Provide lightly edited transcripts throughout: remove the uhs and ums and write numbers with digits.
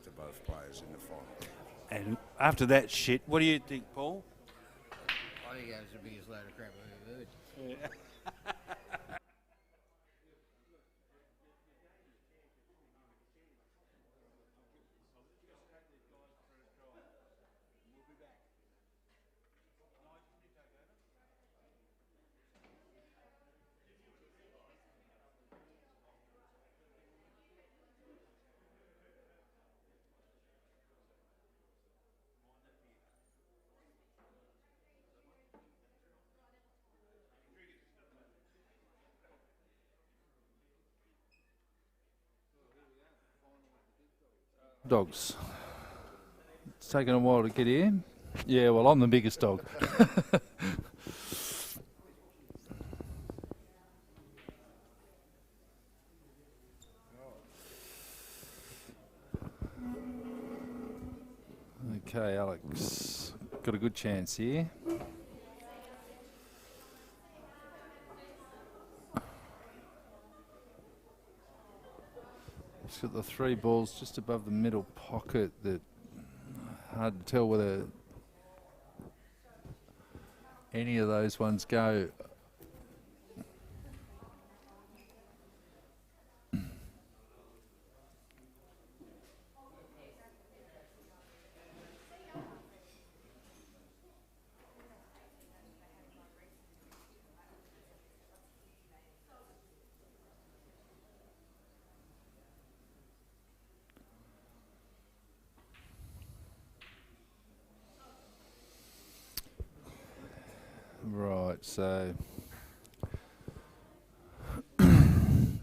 to both players in the final. And after that shit, what do you think, Paul? I think that was the biggest load of crap I've ever heard. Yeah. Dogs. It's taken a while to get here. Yeah, well, I'm the biggest dog. Okay, Alex. Got a good chance here. He's got the 3 balls just above the middle pocket that hard to tell whether any of those ones go. Right, so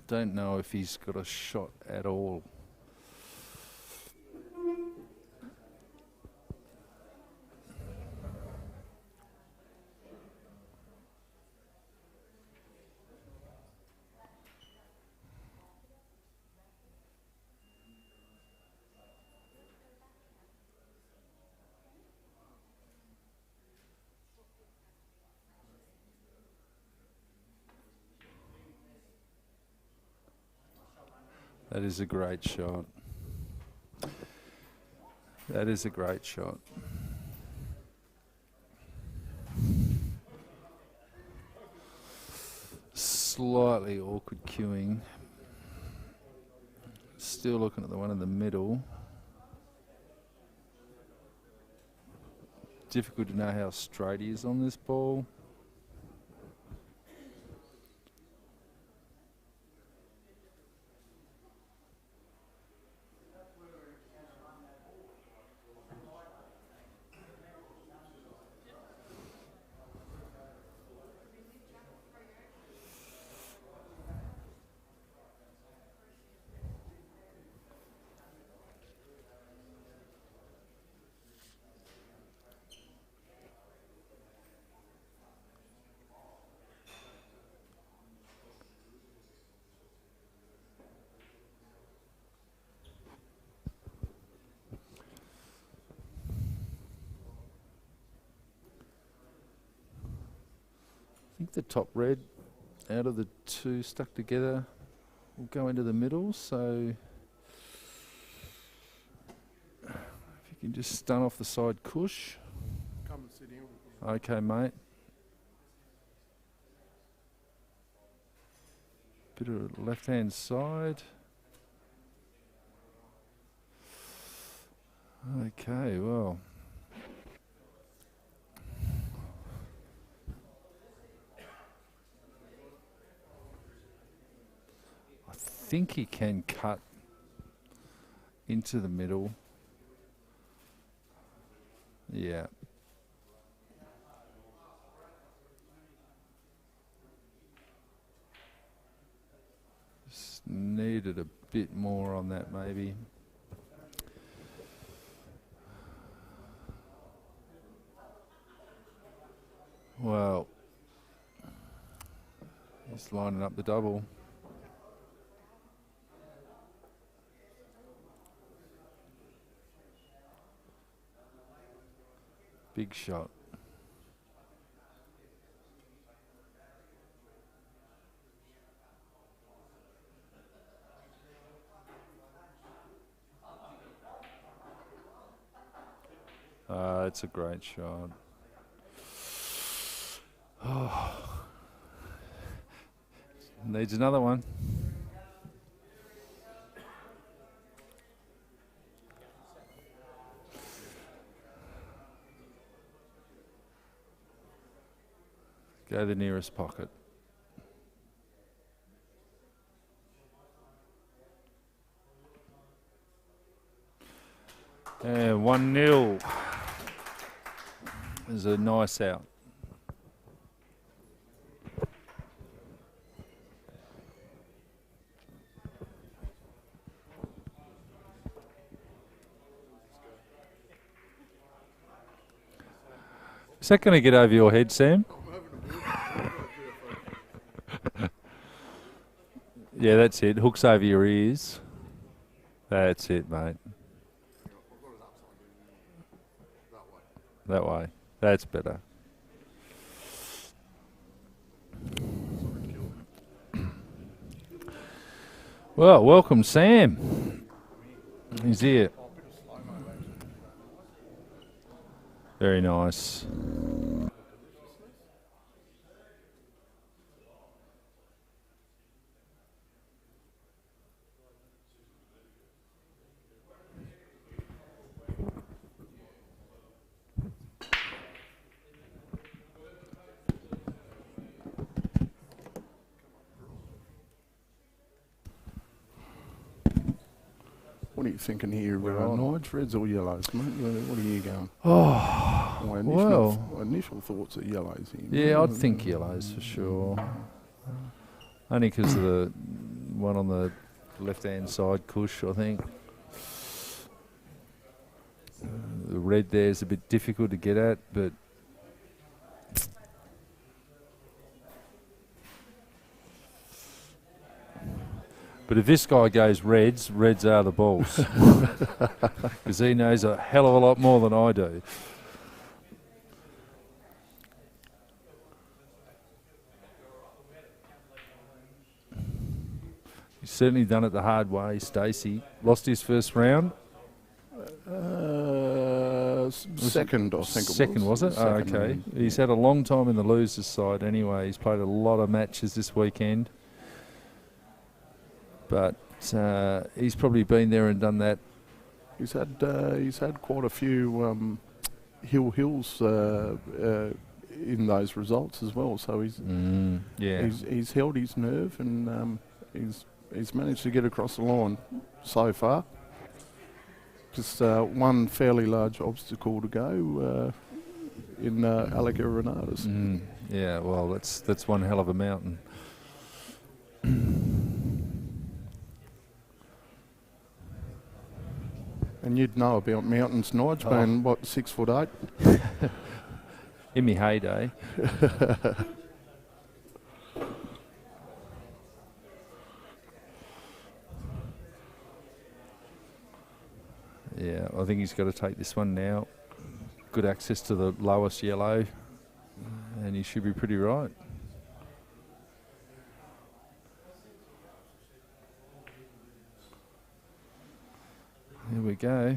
don't know if he's got a shot at all. That is a great shot. That is a great shot. Slightly awkward cueing. Still looking at the one in the middle. Difficult to know how straight he is on this ball. I think the top red out of the 2 stuck together will go into the middle, so if you can just stun off the side cush. Come and sit in. Okay, mate. Bit of left-hand side. Okay, well. I think he can cut into the middle. Yeah. Just needed a bit more on that maybe. Well, he's lining up the double. Big shot. It's a great shot. Oh. Needs another one. Go the nearest pocket. And 1-0. There's a nice out. Is that going to get over your head, Sam? Yeah, that's it. Hooks over your ears. That's it, mate. That way. That's better. Well, welcome, Sam. He's here. Very nice. What are you thinking here, We're on. Nige? Reds or yellows, mate? What are you going? Oh, My initial thoughts are yellows here. yeah, I'd think yellows for sure. Only because of the one on the left-hand side, Cush, I think. The red there's a bit difficult to get at, but if this guy goes reds, reds are the balls. Because he knows a hell of a lot more than I do. He's certainly done it the hard way, Stacey. Lost his first round. Second, I think it was. Second, was it? Oh, Second, okay. He's had a long time in the losers' side anyway. He's played a lot of matches this weekend. But he's probably been there and done that. He's had quite a few hills in those results as well. So he's held his nerve and he's managed to get across the line so far. Just one fairly large obstacle to go in Alec Renatus. Yeah, well, that's one hell of a mountain. And you'd know about mountains, Nige, being, what, 6'8"? In my heyday. Yeah, I think he's got to take this one now. Good access to the lowest yellow, and he should be pretty right. Here we go.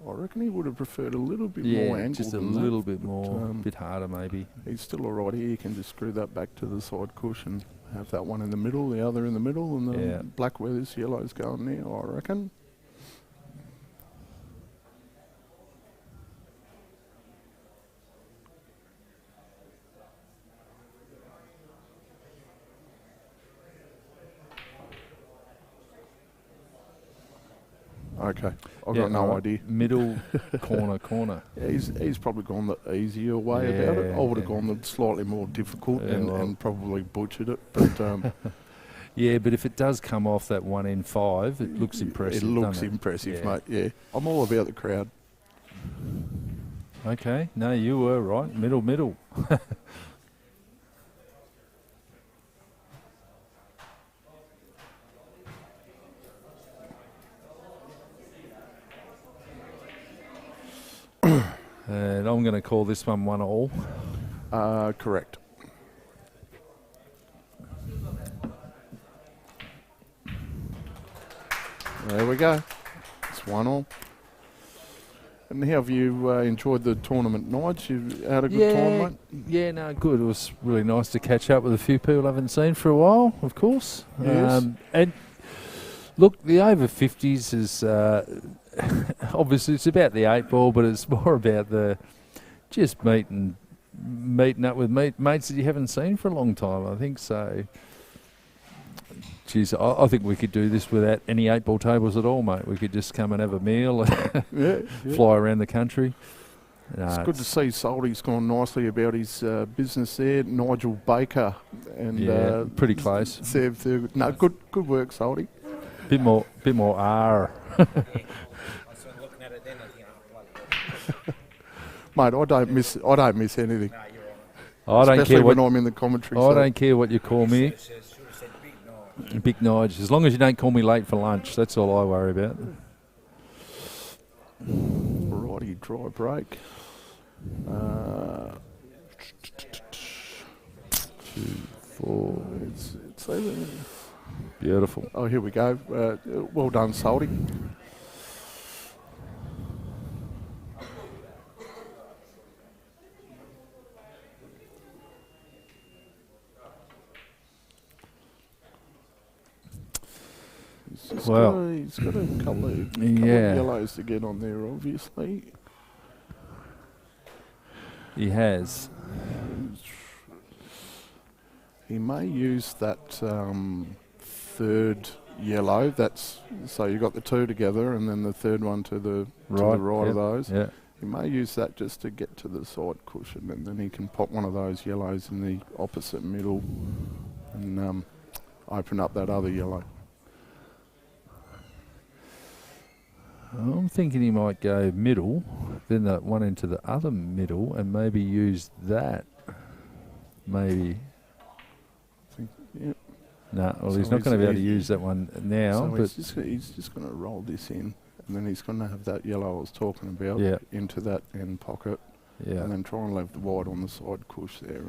I reckon he would have preferred a little bit more Yeah, angle just a than little that, bit more, but, a bit harder maybe. He's still all right here. He can just screw that back to the side cushion. Have that one in the middle, the other in the middle, and the black where this yellow's going now, I reckon. Okay, I've got no idea. Middle, corner. Yeah, he's probably gone the easier way about it. I would have gone the slightly more difficult and probably butchered it. But yeah, but if it does come off that 1 in 5, it looks impressive. It looks impressive, mate. Yeah, I'm all about the crowd. Okay, no, you were right. Middle. And I'm going to call this one 1-all. Correct. There we go. It's 1-all. And how have you enjoyed the tournament, Nige? You had a good tournament? Yeah, no, good. It was really nice to catch up with a few people I haven't seen for a while, of course. Yes. And look, the over 50s is obviously it's about the 8 ball, but it's more about the just meeting up with mates that you haven't seen for a long time. I think so. Geez, I think we could do this without any 8 ball tables at all, mate. We could just come and have a meal, and fly around the country. It's good to see Salty's gone nicely about his business there. Nigel Baker and pretty close. No, good work, Salty. Bit more R. I started looking at it then, Mate, I don't miss anything. no, you're right. I don't Especially care when I'm in the commentary. I don't care what you call me. Should have said big no. Big Nige. As long as you don't call me late for lunch, that's all I worry about. Righty, dry break. 2, 4. It's over. Beautiful. Oh, here we go. Well done, Salty. He's got a couple of yellows to get on there, obviously. He has. He may use that third yellow. That's so you got the 2 together, and then the third one to the right of those. Yeah. He may use that just to get to the side cushion, and then he can pop one of those yellows in the opposite middle and open up that other yellow. I'm thinking he might go middle, then that one into the other middle, and maybe use that. Maybe. Yep. No, well, So he's not going to be able to he's- use that one now. So but he's just going to roll this in, and then he's going to have that yellow I was talking about into that end pocket, and then try and leave the white on the side cush there,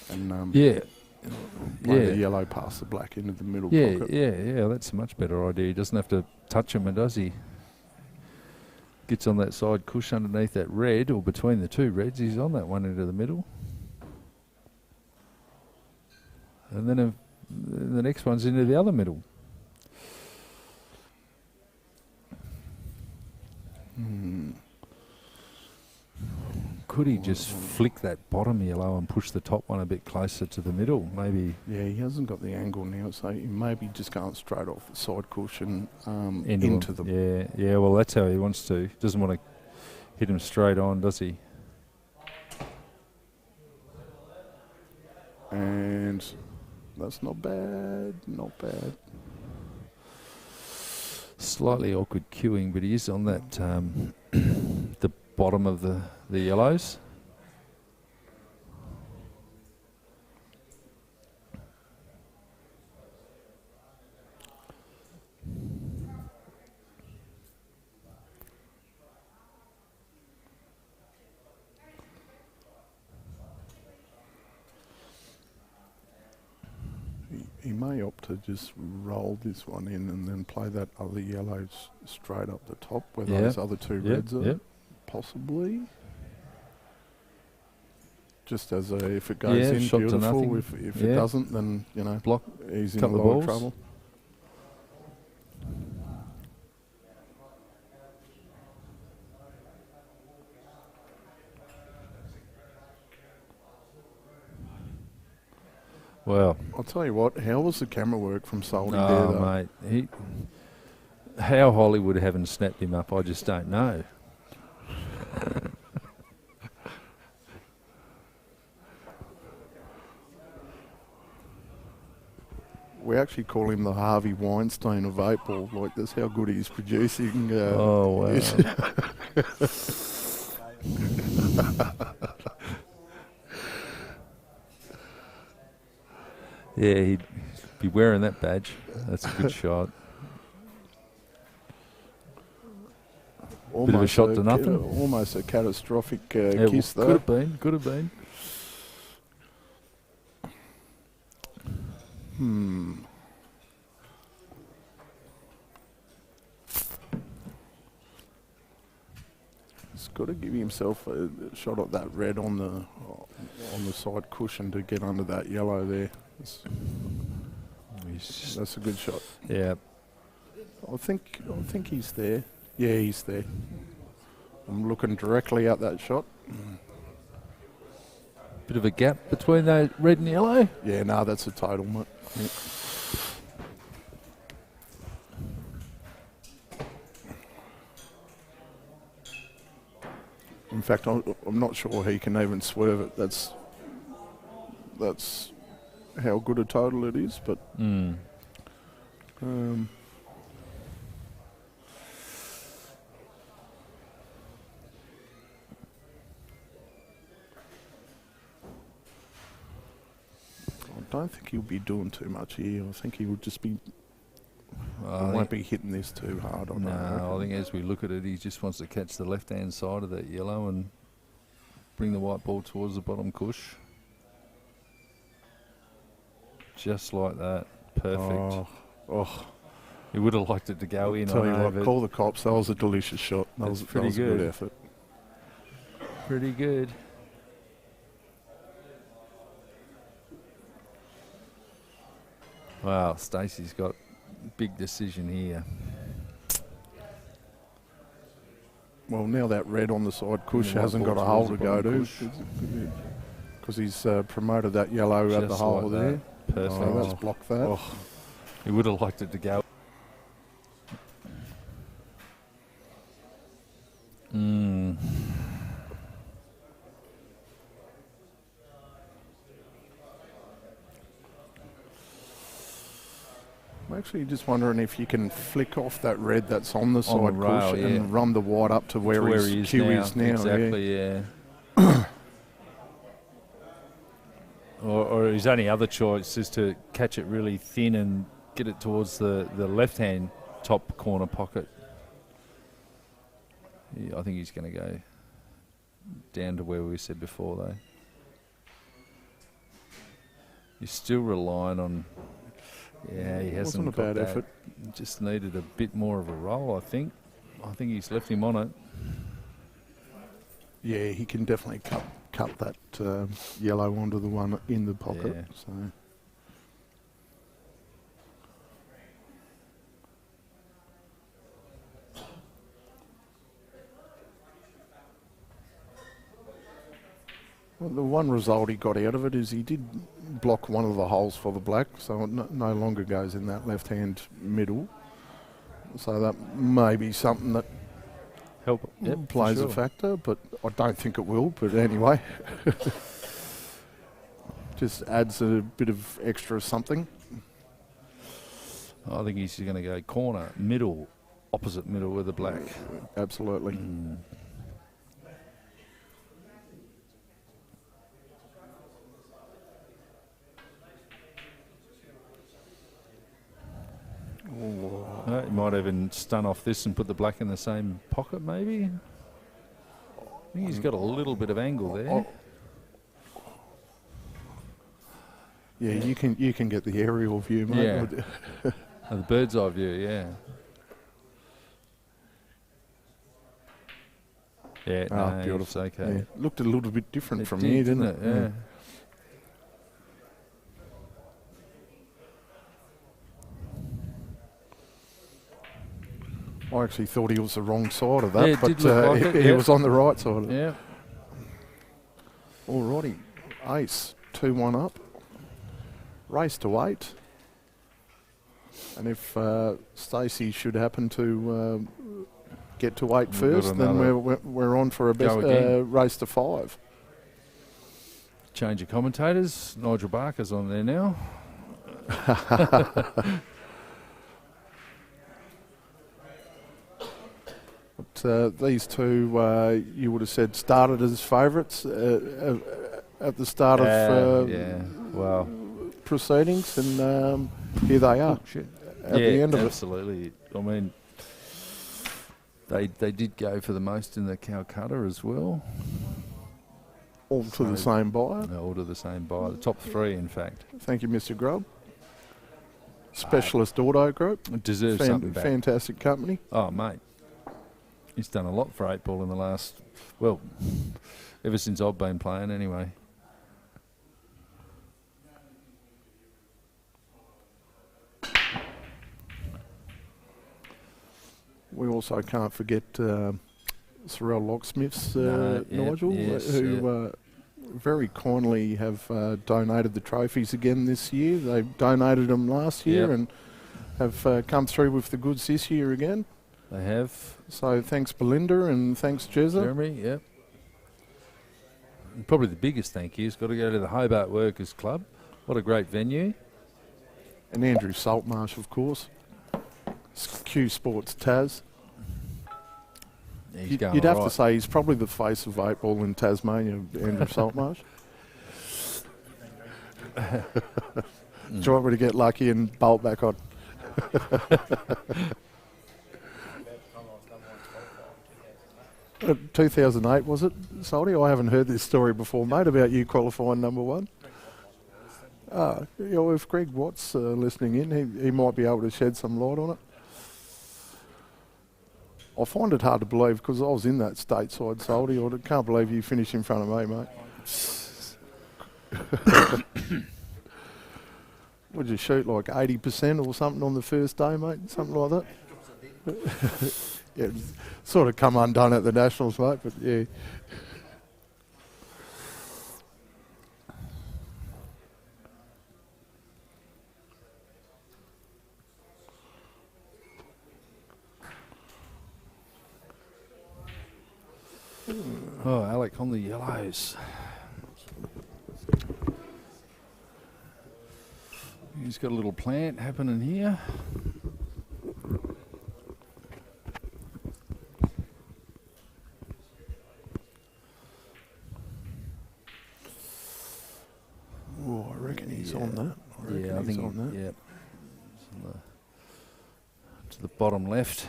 and play the yellow past the black into the middle pocket. Yeah, that's a much better idea. He doesn't have to touch him, does he? Gets on that side cush underneath that red, or between the 2 reds. He's on that one into the middle. And then the next one's into the other middle. Could he just flick that bottom yellow and push the top one a bit closer to the middle? Maybe. Yeah, he hasn't got the angle now, so he may be just going straight off the side cushion into them. Yeah. Well, that's how he wants to. He doesn't want to hit him straight on, does he? And that's not bad. Slightly awkward queuing, but he is on that the bottom of the yellows. He may opt to just roll this one in and then play that other yellow straight up the top where those other 2 reds are, possibly. Just as if it goes in, shot to beautiful. nothing. If it doesn't, then block. He's in a Couple of lot of balls. trouble. Well, I'll tell you what. How was the camera work from Salty there, oh though? mate, how Hollywood haven't snapped him up, I just don't know. We actually call him the Harvey Weinstein of 8 ball. Like, that's how good he's producing. Oh wow. Yeah, he'd be wearing that badge. That's a good shot. Bit of a shot to nothing. Almost a catastrophic kiss, though. Could have been. He's got to give himself a shot at that red on the side cushion to get under that yellow there. That's a good shot. Yeah. I think he's there. Yeah, he's there. I'm looking directly at that shot. Bit of a gap between that red and yellow. Yeah, no, that's a total, mate. Yeah. In fact, I'm not sure he can even swerve it. That's how good a total it is. But I don't think he'll be doing too much here. I think he would just be. Won't be hitting this too hard. I think as we look at it, he just wants to catch the left-hand side of that yellow and bring the white ball towards the bottom cush. Just like that. Perfect. Oh. He would have liked it to go in. Tell you what, call the cops. That was a delicious shot. That was pretty a good effort. Pretty good. Wow, Stacey's got big decision here. Well, now that red on the side cush hasn't got a hole to go to because he's promoted that yellow at the hole like there. Perfect. Oh, that's blocked that. Oh. He would have liked it to go. I'm actually just wondering if you can flick off that red that's on the side rail, cush and run the white up to where his cue is now. Exactly, yeah. Or his only other choice is to catch it really thin and get it towards the left-hand top corner pocket. Yeah, I think he's going to go down to where we said before, though. He's still relying on... Yeah, he hasn't got a bad that. effort. Just needed a bit more of a roll, I think. I think he's left him on it. Yeah, he can definitely cut that yellow onto the one in the pocket. Yeah. So. Well, the one result he got out of it is he did block one of the holes for the black, so it no longer goes in that left-hand middle. So that may be something that plays a factor, but I don't think it will. But anyway, just adds a bit of extra something. I think he's going to go corner, middle, opposite middle with the black. Absolutely. He might even stun off this and put the black in the same pocket, maybe. I think he's got a little bit of angle there. Yeah, you can get the aerial view, mate. Yeah. The bird's eye view, yeah. Yeah, no, beautiful. Okay. Yeah. Looked a little bit different from here, didn't it? Yeah. I actually thought he was the wrong side of that, Yeah, but did look like he was on the right side of it. Yeah. Alrighty, ace, 2-1 up, race to 8, and if Stacey should happen to get to 8 first, then we're on for a best race to 5. Change of commentators. Nigel Barker's on there now. But these two, you would have said, started as favourites at the start of proceedings, and here they are at the end of absolutely. I mean, they did go for the most in the Calcutta as well. All to the same buyer? All to the same buyer. The top 3, in fact. Thank you, Mr. Grubb. Specialist Auto Group. Deserves something back. Fantastic company. Oh, mate. He's done a lot for 8 ball in the last, well, ever since I've been playing anyway. We also can't forget Sorrel Locksmiths, Yep, Nigel, yes, who very kindly have donated the trophies again this year. They donated them last year and have come through with the goods this year again. They have. So thanks Belinda and thanks Jezza. Jeremy, yep. And probably the biggest thank you's got to go to the Hobart Workers Club. What a great venue. And Andrew Saltmarsh, of course. Q Sports Taz. You'd have to say he's probably the face of 8 ball in Tasmania, Andrew Saltmarsh. Do you want me to get lucky and bolt back on? 2008 was it, Salty? I haven't heard this story before, mate, about you qualifying number 1. If Greg Watt's listening in, he might be able to shed some light on it. I find it hard to believe because I was in that stateside, Salty. I can't believe you finished in front of me, mate. Would you shoot like 80% or something on the first day, mate? Something like that? Yeah, sort of come undone at the Nationals, mate, but yeah. Oh, Alec on the yellows. He's got a little plant happening here. Oh, I reckon he's on that. I think on that. Yeah. To the bottom left.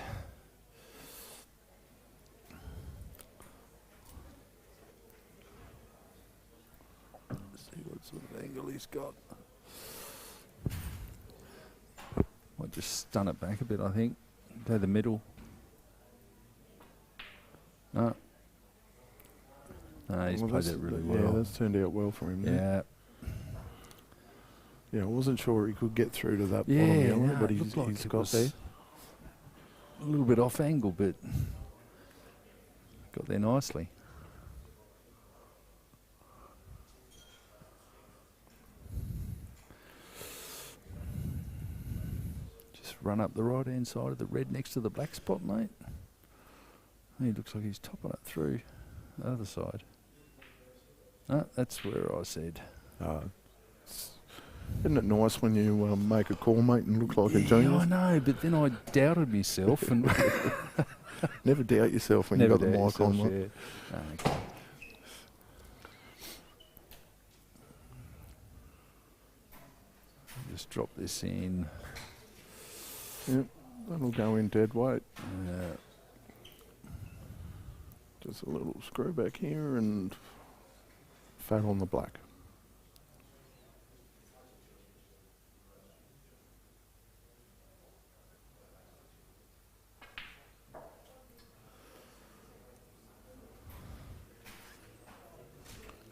See what sort of angle he's got. Might just stun it back a bit, I think. Go the middle. No. No, he's played it really well. Yeah, that's turned out well for him. Yeah. Yeah, I wasn't sure he could get through to that bottom yellow, but he's got there. A little bit off angle, but got there nicely. Just run up the right-hand side of the red next to the black spot, mate. He looks like he's topping it through the other side. No, that's where I said. Isn't it nice when you make a call, mate, and look like a genius? I know, but then I doubted myself. And never doubt yourself when you've got the mic on, mate. Okay. Just drop this in. Yep, that'll go in dead weight. Just a little screw back here and fat on the black.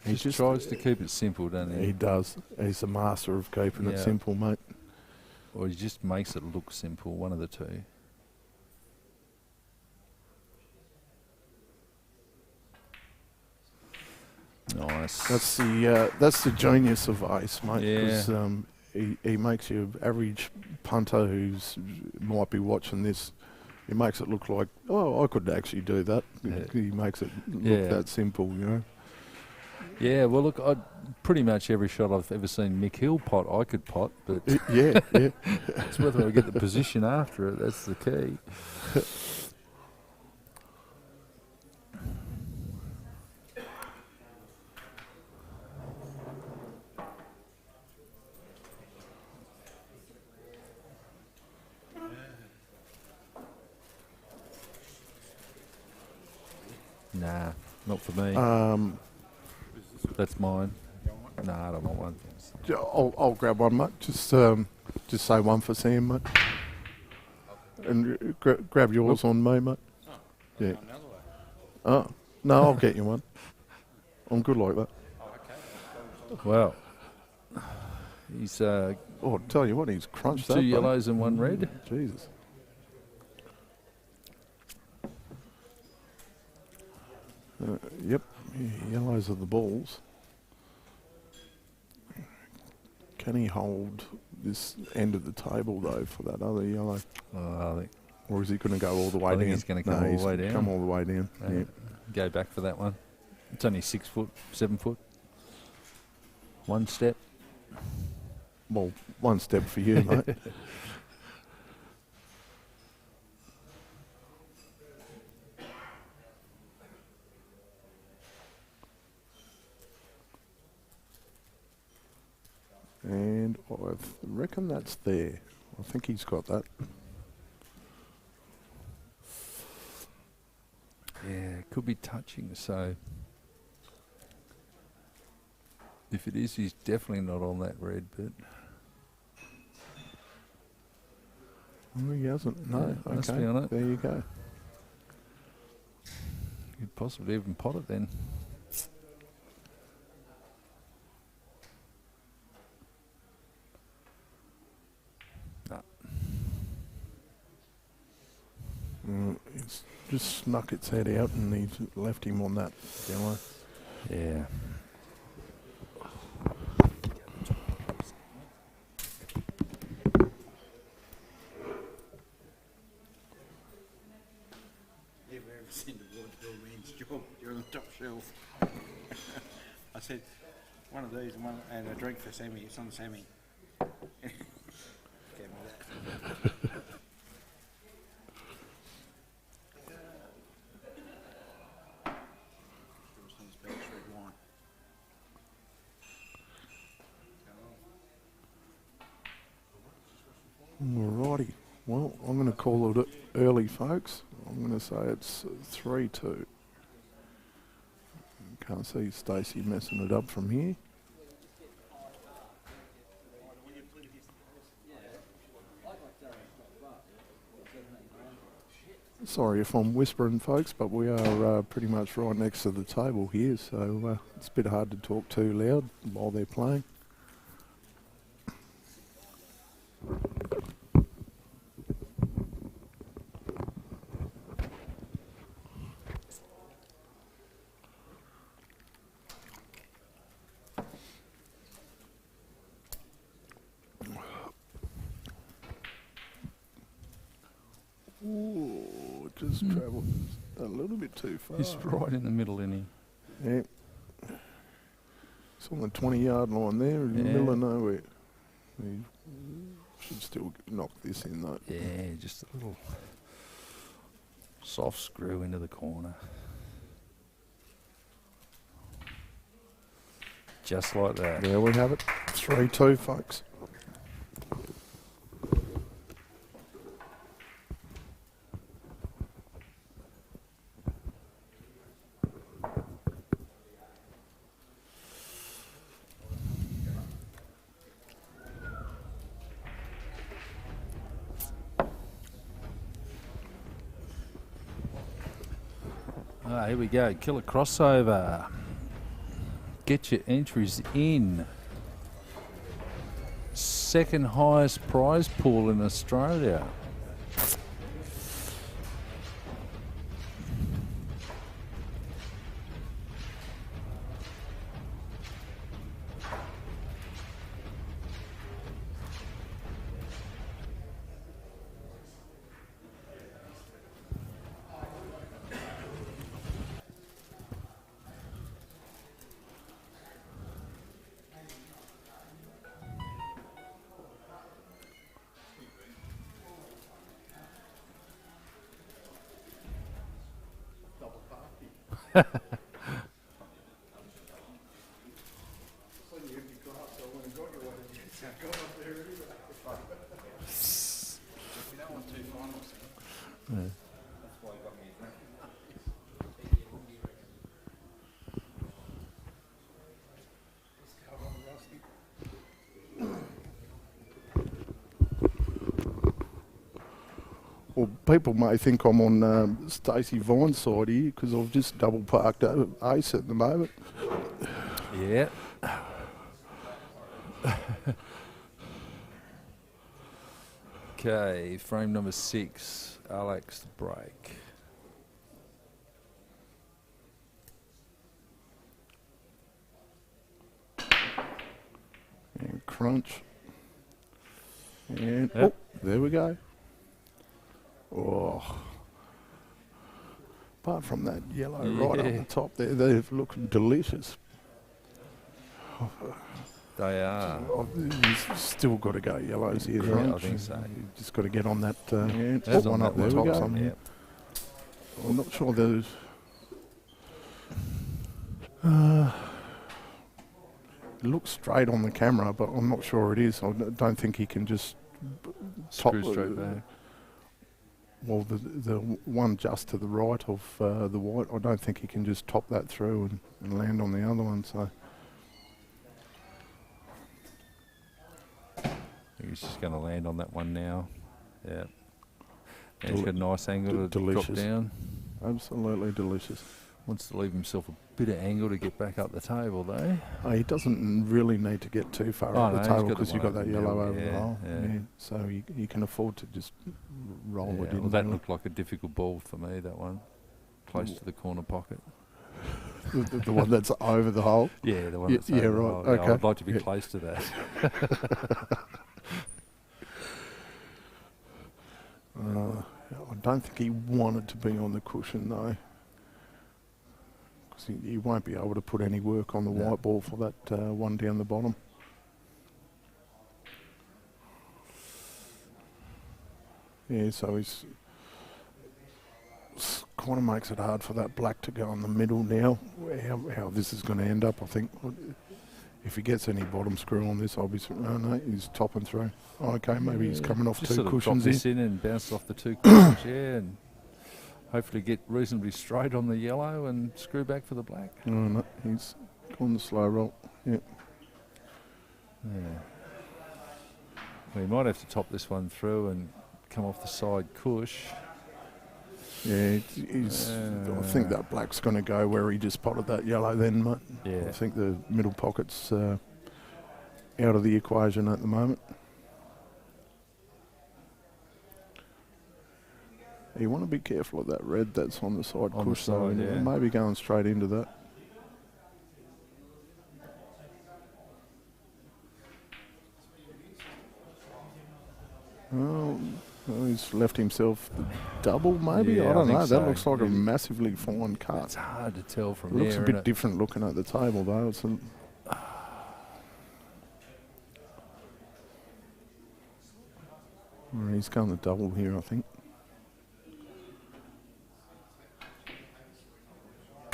He just tries to keep it simple, doesn't he? He does. He's a master of keeping it simple, mate. Or he just makes it look simple, one of the two. Nice. That's the genius of Ace, mate. Yeah. Because he makes your average punter who's might be watching this, he makes it look like, oh, I could actually do that. Yeah. He makes it look that simple, you know. Yeah, well, look, pretty much every shot I've ever seen Mick Hill pot, I could pot, but yeah. It's whether I get the position after it. That's the key. Nah, not for me. That's mine. Nah, I don't want one. I'll grab one, mate. Just say one for Sam, mate. And grab yours on me, mate. Yeah. Another way. Oh, no, I'll get you one. I'm good like that. Oh, okay. Well, he's Oh, tell you what, he's crunched that. two bro. yellows and one red. Jesus. Yep, yellows are the balls. Can he hold this end of the table, though, for that other yellow? I think Or is he going to go all the way down? I think he's going to come all the way down. Come all the way down, yeah. Go back for that one. It's only 6 foot, 7 foot. One step. Well, one step for you, mate. And I reckon that's there. I think he's got that. Yeah, it could be touching, so if it is, he's definitely not on that red, but Oh, he hasn't. No, Yeah, okay. must be on it. There you go. you'd possibly even pot it then. It's just snuck its head out and he's left him on that yellow. Yeah. Never ever seen the board do a man's job. You're on the top shelf. I said, one of these and a drink for Sammy. It's on Sammy. Gave me that. Alrighty. Well, I'm going to call it early, folks. I'm going to say it's 3-2. Can't see Stacey messing it up from here. Sorry if I'm whispering, folks, but we are pretty much right next to the table here, so it's a bit hard to talk too loud while they're playing. Ooh, just travelled a little bit too far. He's right in the middle, isn't he? Yeah. It's on the 20-yard line there in the middle of nowhere. He should still knock this in, though. Yeah, just a little soft screw into the corner. Just like that. There we have it. 3-2, folks. Here we go. Killer crossover. Get your entries in. Second highest prize pool in Australia. Well, people may think I'm on Stacey Vine's side here because I've just double parked Ace at the moment. Yeah. Okay, frame number 6, Alec's break. And crunch. And oh, there we go. Oh. Apart from that yellow right up the top there, they're looking delicious. They are. Oh, you've still got to go yellows here, Yeah, right? I think so. You've just got to get on that. That's One on up that the one. top. Yeah. I'm not sure there's. It looks straight on the camera, but I'm not sure it is. I don't think he can just Screw straight back. Well, the one just to the right of the white, I don't think he can just top that through and land on the other one. So He's just going to land on that one now. Yeah. And he's got a nice angle to drop down. Absolutely delicious. Wants to leave himself a bit of angle to get back up the table, though. Oh, he doesn't really need to get too far up the table because you've got that yellow over the hole. Yeah. So you can afford to just roll it in. Well, that looked like a difficult ball for me, that one. Close to the corner pocket. the one that's over the hole? Yeah, the one that's over the hole. Okay. Yeah, I'd like to be close to that. I don't think he wanted to be on the cushion, though. Because he won't be able to put any work on the white ball for that one down the bottom. Yeah, so he's kind of makes it hard for that black to go in the middle now. How this is going to end up, I think. If he gets any bottom screw on this, obviously, no, he's topping through. Oh, okay, maybe he's coming off just two sort of cushions drop this in and bounce off the two cushions, and hopefully get reasonably straight on the yellow and screw back for the black. Oh, no, he's on the slow roll. Yeah. Well, he might have to top this one through and come off the side cush. Yeah, I think that black's going to go where he just potted that yellow then, mate. Yeah. I think the middle pocket's out of the equation at the moment. You want to be careful of that red that's on the side On cush, the side, though. yeah. Maybe going straight into that. Oh, he's left himself the double, maybe? Yeah, I don't know. think That so. looks like a massively fine cut. It's hard to tell from It looks there, a bit innit? different looking at the table, though. It's he's going the double here, I think.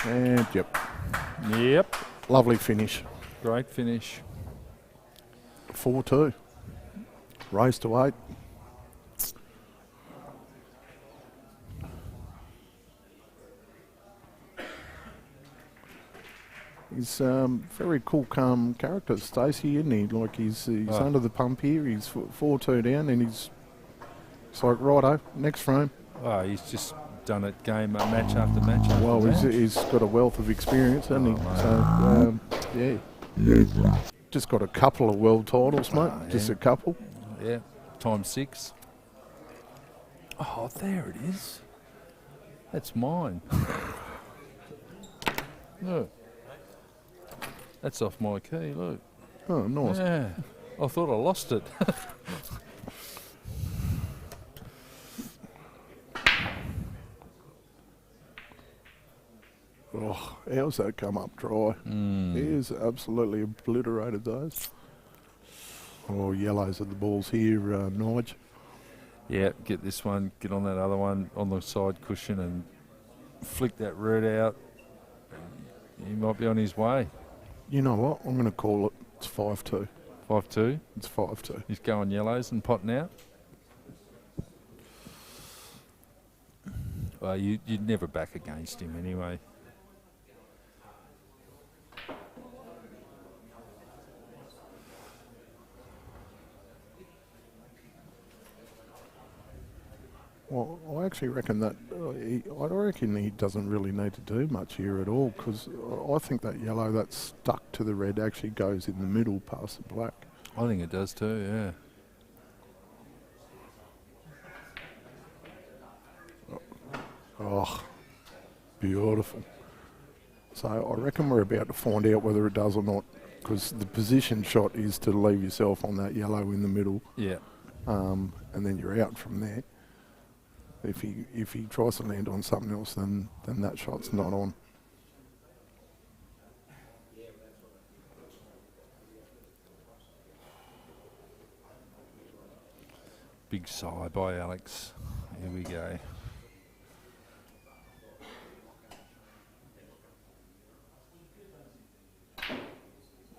And Yep. lovely finish. Great finish. 4-2. Race to 8. He's very cool, calm character, Stacey, isn't he? Like he's under the pump here. He's 4-2 down, and he's like, righto, next frame. Oh, he's just done it match after match after Well, match. he's got a wealth of experience, hasn't he? So, yeah. Just got a couple of world titles, mate. Just a couple. Yeah, times 6. Oh, there it is. That's mine. Look. That's off my key, look. Oh, nice. Yeah. I thought I lost it. Oh, how's that come up dry? He has absolutely obliterated those. Oh, yellows at the balls here, Nige. Yeah, get this one, get on that other one on the side cushion and flick that red out. He might be on his way. You know what? I'm going to call it. It's 5-2. 5-2. It's 5-2. He's going yellows and potting out. Well, you'd never back against him anyway. Well, I actually reckon that I reckon he doesn't really need to do much here at all, because I think that yellow that's stuck to the red actually goes in the middle past the black. I think it does too, yeah. Oh, beautiful. So I reckon we're about to find out whether it does or not, because the position shot is to leave yourself on that yellow in the middle. Yeah. And then you're out from there. If he tries to land on something else, then that shot's not on. Big sigh by Alex. Here we go.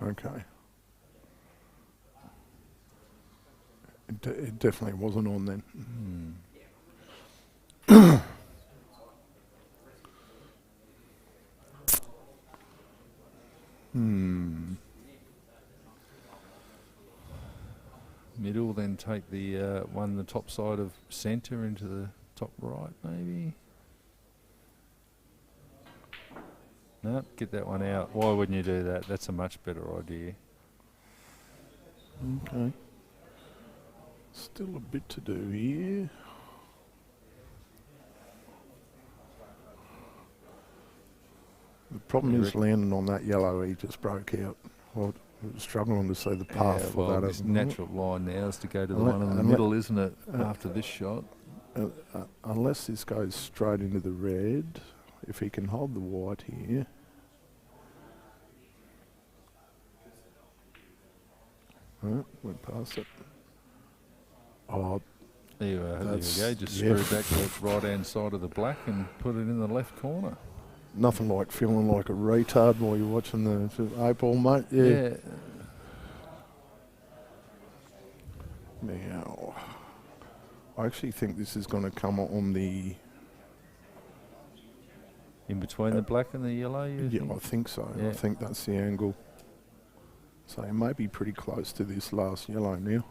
Okay. It definitely wasn't on then. Middle, then take the one the top side of centre into the top right, maybe. No, get that one out. Why wouldn't you do that? That's a much better idea. Okay. Still a bit to do here. The problem is landing on that yellow, he just broke out. I was struggling to see the path for that. His natural line now is to go to the one in the middle, isn't it, after this shot? Unless this goes straight into the red, if he can hold the white here. Went past it. Oh, there you go. Just screw back the right-hand side of the black and put it in the left corner. Nothing like feeling like a retard while you're watching the 8-ball, mate. Yeah. Now, I actually think this is going to come on the... In between the black and the yellow, you think? I think so. Yeah. I think that's the angle. So he may be pretty close to this last yellow now.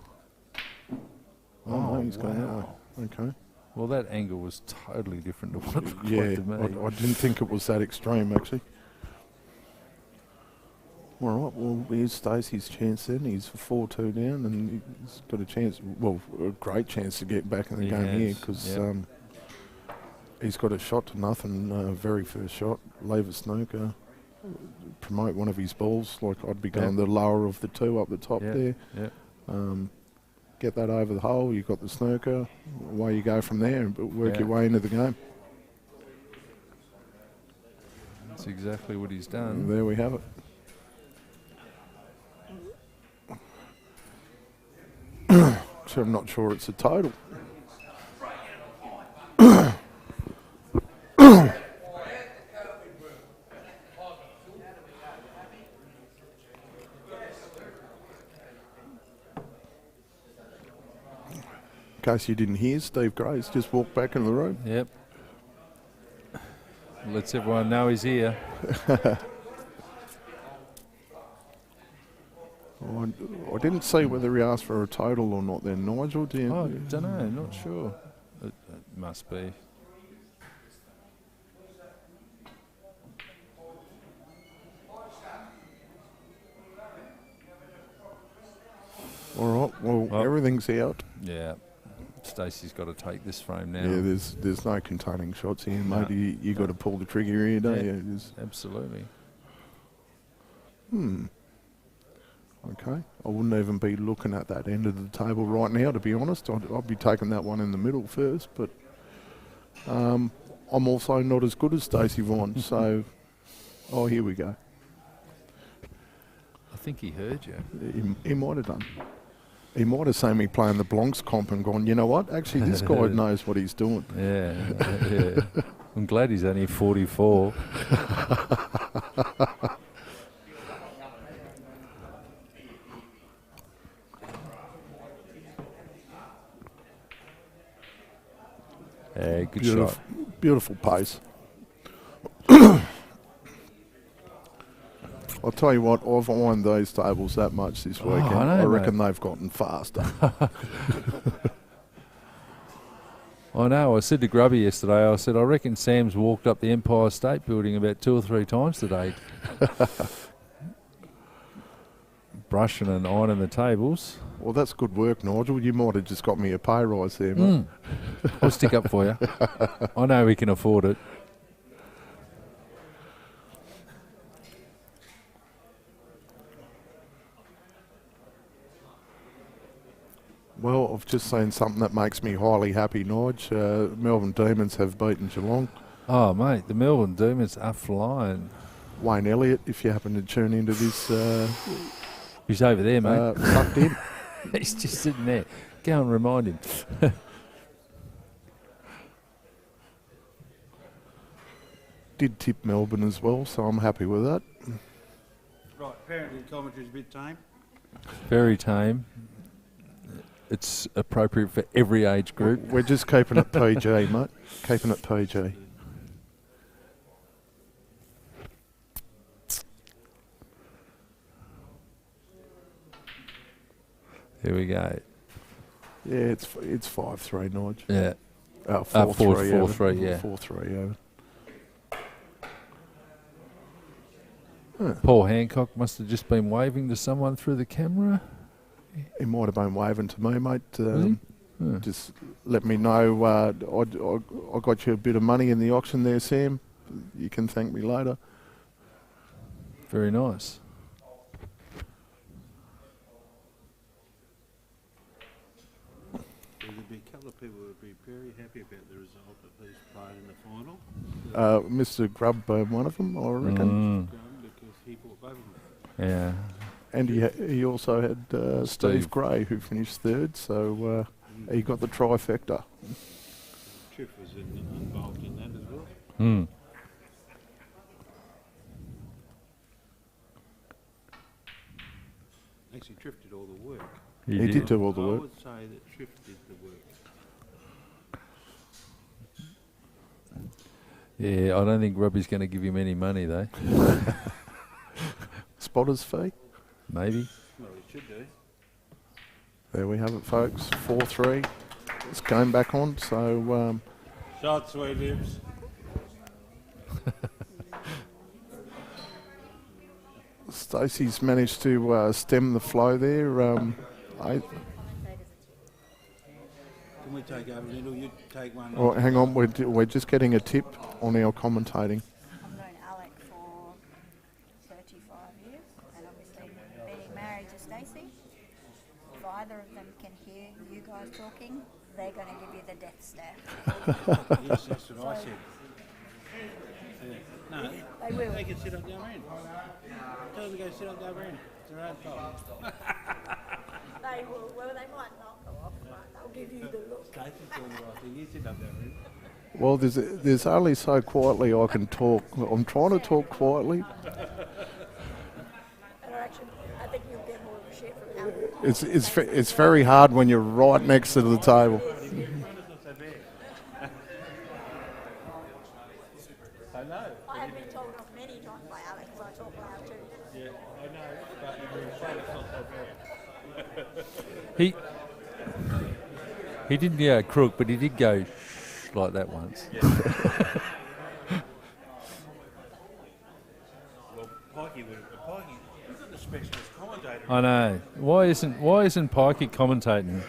Oh, no, he's going that way. Okay. Well, that angle was totally different to what it looked like to me. I didn't think it was that extreme, actually. All right, well, here's Stacey's chance then. He's 4-2 down, and he's got a chance, well, a great chance to get back in the game here, because he's got a shot to nothing, very first shot, leave a snooker, promote one of his balls, like I'd be going the lower of the two up the top there. Get that over the hole, you've got the snooker, away you go from there, but work your way into the game. That's exactly what he's done. And there we have it. So I'm not sure it's a total. In case you didn't hear, Steve Gray's just walked back in the room. Yep. Lets everyone know he's here. I didn't see whether he asked for a total or not then. Nigel, do you? I don't know, not sure. It must be. All right, well, everything's out. Yeah. Stacey's got to take this frame now. Yeah, there's no containing shots here, mate. You got to pull the trigger here, don't you? Absolutely. Okay. I wouldn't even be looking at that end of the table right now, to be honest. I'd be taking that one in the middle first, but I'm also not as good as Stacey Vaughn, so... Oh, here we go. I think he heard you. He might have done. He might have seen me playing the Blancs comp and gone, you know what? Actually, this guy knows what he's doing. Yeah. I'm glad he's only 44. Yeah, good shot. Beautiful pace. I'll tell you what, I've ironed these tables that much this weekend. I reckon they've gotten faster. I know. I said to Grubby yesterday, I said, I reckon Sam's walked up the Empire State Building about 2 or 3 times today. Brushing and ironing the tables. Well, that's good work, Nigel. You might have just got me a pay rise there, mate. I'll stick up for you. I know we can afford it. Well, I've just seen something that makes me highly happy, Nige. Melbourne Demons have beaten Geelong. Oh, mate, the Melbourne Demons are flying. Wayne Elliott, if you happen to tune into this... he's over there, mate. Sucked in. He's just sitting there. Go and remind him. Did tip Melbourne as well, so I'm happy with that. Right, apparently commentary's a bit tame. Very tame. It's appropriate for every age group. We're just keeping it PG, mate. Keeping it PG. Here we go. Yeah, it's 5-3, Nige. Yeah. 4-3, 4-3, yeah. 4-3, Paul Hancock must have just been waving to someone through the camera. He might have been waving to me, mate. Yeah. Just let me know. I got you a bit of money in the auction there, Sam. You can thank me later. Very nice. There'll be a couple of people who would be very happy about the result of these playing in the final. Mr. Grubb, one of them, I reckon. Because he bought both of them. Yeah. And he also had Steve Gray, who finished third, so he got the trifecta. Triff was involved in that as well. Hmm. Actually, Triff did all the work. He did do all the I work. would say that Triff did the work. Yeah, I don't think Robbie's going to give him any money, though. Spotter's fee. Maybe. Well, he should do. There we have it, folks. 4-3. It's going back on, so... Shot, sweet lips. Stacey's managed to stem the flow there. Can we take over a little? You take one. Oh, hang on, we're just getting a tip on our commentating. I've known Alec for 35 years, and obviously being married to Stacey, if either of them can hear you guys talking, they're going to give you the death stare. Yes, that's what I said. Yeah. No, They will. they can sit up the other end. Tell them to go sit up the other end. It's their own fault. They will. Well, they might not go off, but they'll give you the look. Stacey's doing the right thing. You sit up the other end. Well, there's only so quietly I can talk. I'm trying to talk quietly. And actually, I think you'll get more of a share from Alec. It's very hard when you're right next to the table. I know. I have been told off many times by Alec because I talk loud too. Yeah, I know. But you're afraid it's not so bad. He didn't go crook, but he did go shh like that once. Yeah. Well, Pikey would have. Pikey, he's not the specialist commentator. I know. Why isn't Pikey commentating?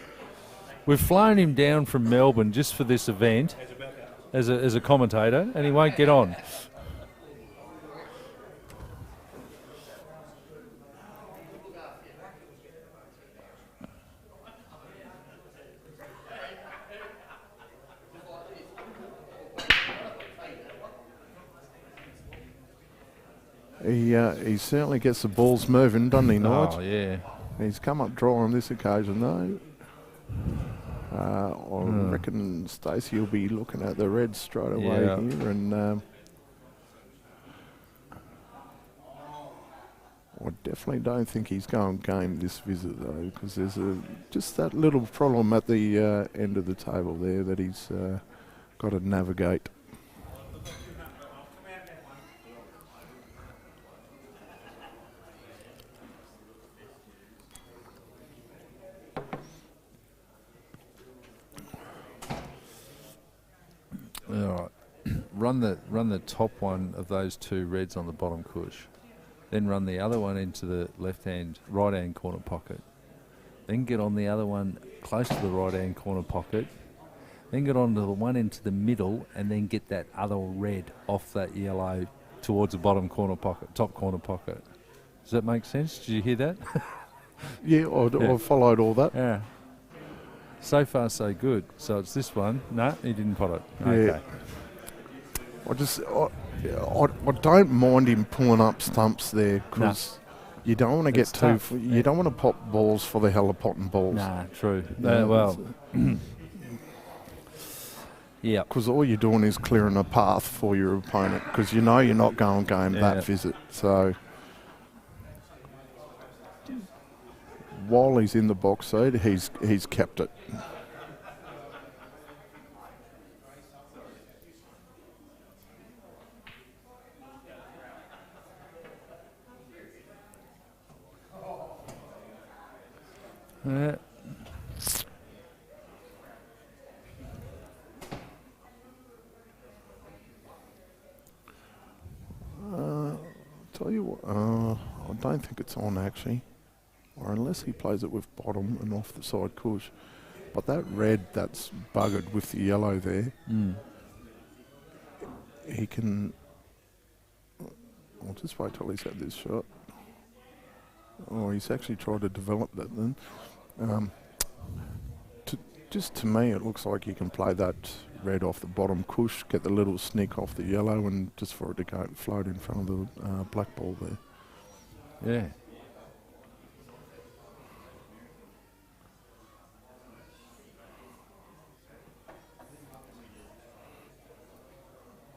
We've flown him down from Melbourne just for this event as a commentator, and he won't get on. He certainly gets the balls moving, doesn't he, Nige? Oh, yeah. He's come up dry on this occasion, though. I reckon Stacey will be looking at the Reds straight away Yeah. here, and I definitely don't think he's going game this visit, though, because there's just that little problem at the end of the table there that he's got to navigate. run the top one of those two reds on the bottom cush, then run the other one into the right hand corner pocket, then get on the other one close to the right hand corner pocket, then get on to the one into the middle, and then get that other red off that yellow towards the bottom corner pocket, top corner pocket. Does that make sense? Did you hear that? Yeah, I followed all that. Yeah. So far, so good. So it's this one. No, he didn't pot it. Yeah. Okay. I don't mind him pulling up stumps there because you don't want to get too. You don't want to pop balls for the hell of potting balls. Nah, true. Yeah, Well, yeah. Because all you're doing is clearing a path for your opponent because you know you're not going game that visit. So while he's in the box seat, he's kept it. Yeah. Tell you what, I don't think it's on actually, or unless he plays it with bottom and off the side cush. But that red that's buggered with the yellow there, he can. I'll just wait till he's had this shot. Oh, he's actually tried to develop that then. Just to me, it looks like you can play that red off the bottom cush, get the little sneak off the yellow, and just for it to go float in front of the black ball there. Yeah.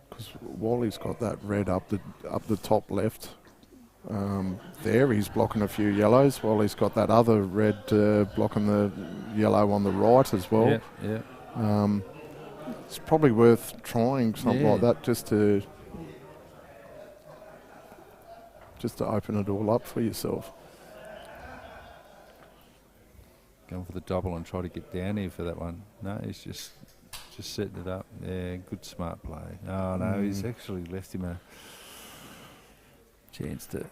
Because Wally's got that red up the top left. There he's blocking a few yellows while he's got that other red blocking the yellow on the right as well. Yeah. It's probably worth trying something like that just to open it all up for yourself. Going for the double and try to get down here for that one. No, he's just setting it up. Yeah, good smart play. Oh no, he's actually left him a chance to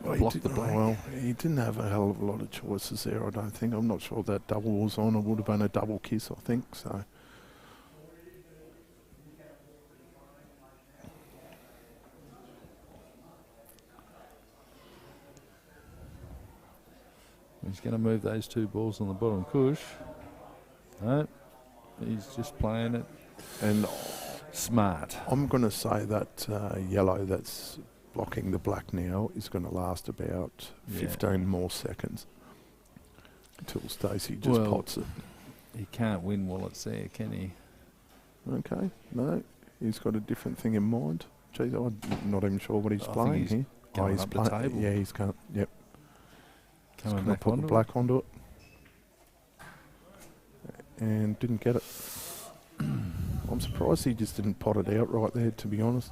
block the black. Well, he didn't have a hell of a lot of choices there, I don't think. I'm not sure that double was on. It would have been a double kiss, I think. So. He's going to move those two balls on the bottom cush. No, he's just playing it. And smart. I'm going to say that yellow that's blocking the black now is going to last about 15 more seconds until Stacey just pots it. He can't win while it's there, can he? Okay, no, he's got a different thing in mind. Geez, I'm not even sure what he's playing here. He's up the table. Yeah, he's can't. Yep. Coming going to back put the black onto it. And didn't get it. I'm surprised he just didn't pot it out right there, to be honest.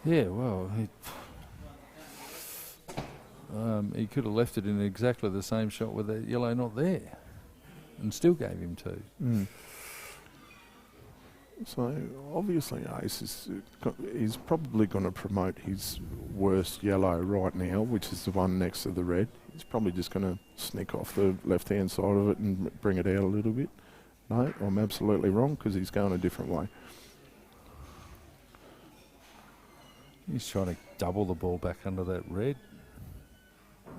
Yeah, well, he could have left it in exactly the same shot with that yellow not there and still gave him two. So obviously Ace is probably going to promote his worst yellow right now, which is the one next to the red. He's probably just going to sneak off the left-hand side of it and bring it out a little bit. No, I'm absolutely wrong because he's going a different way. He's trying to double the ball back under that red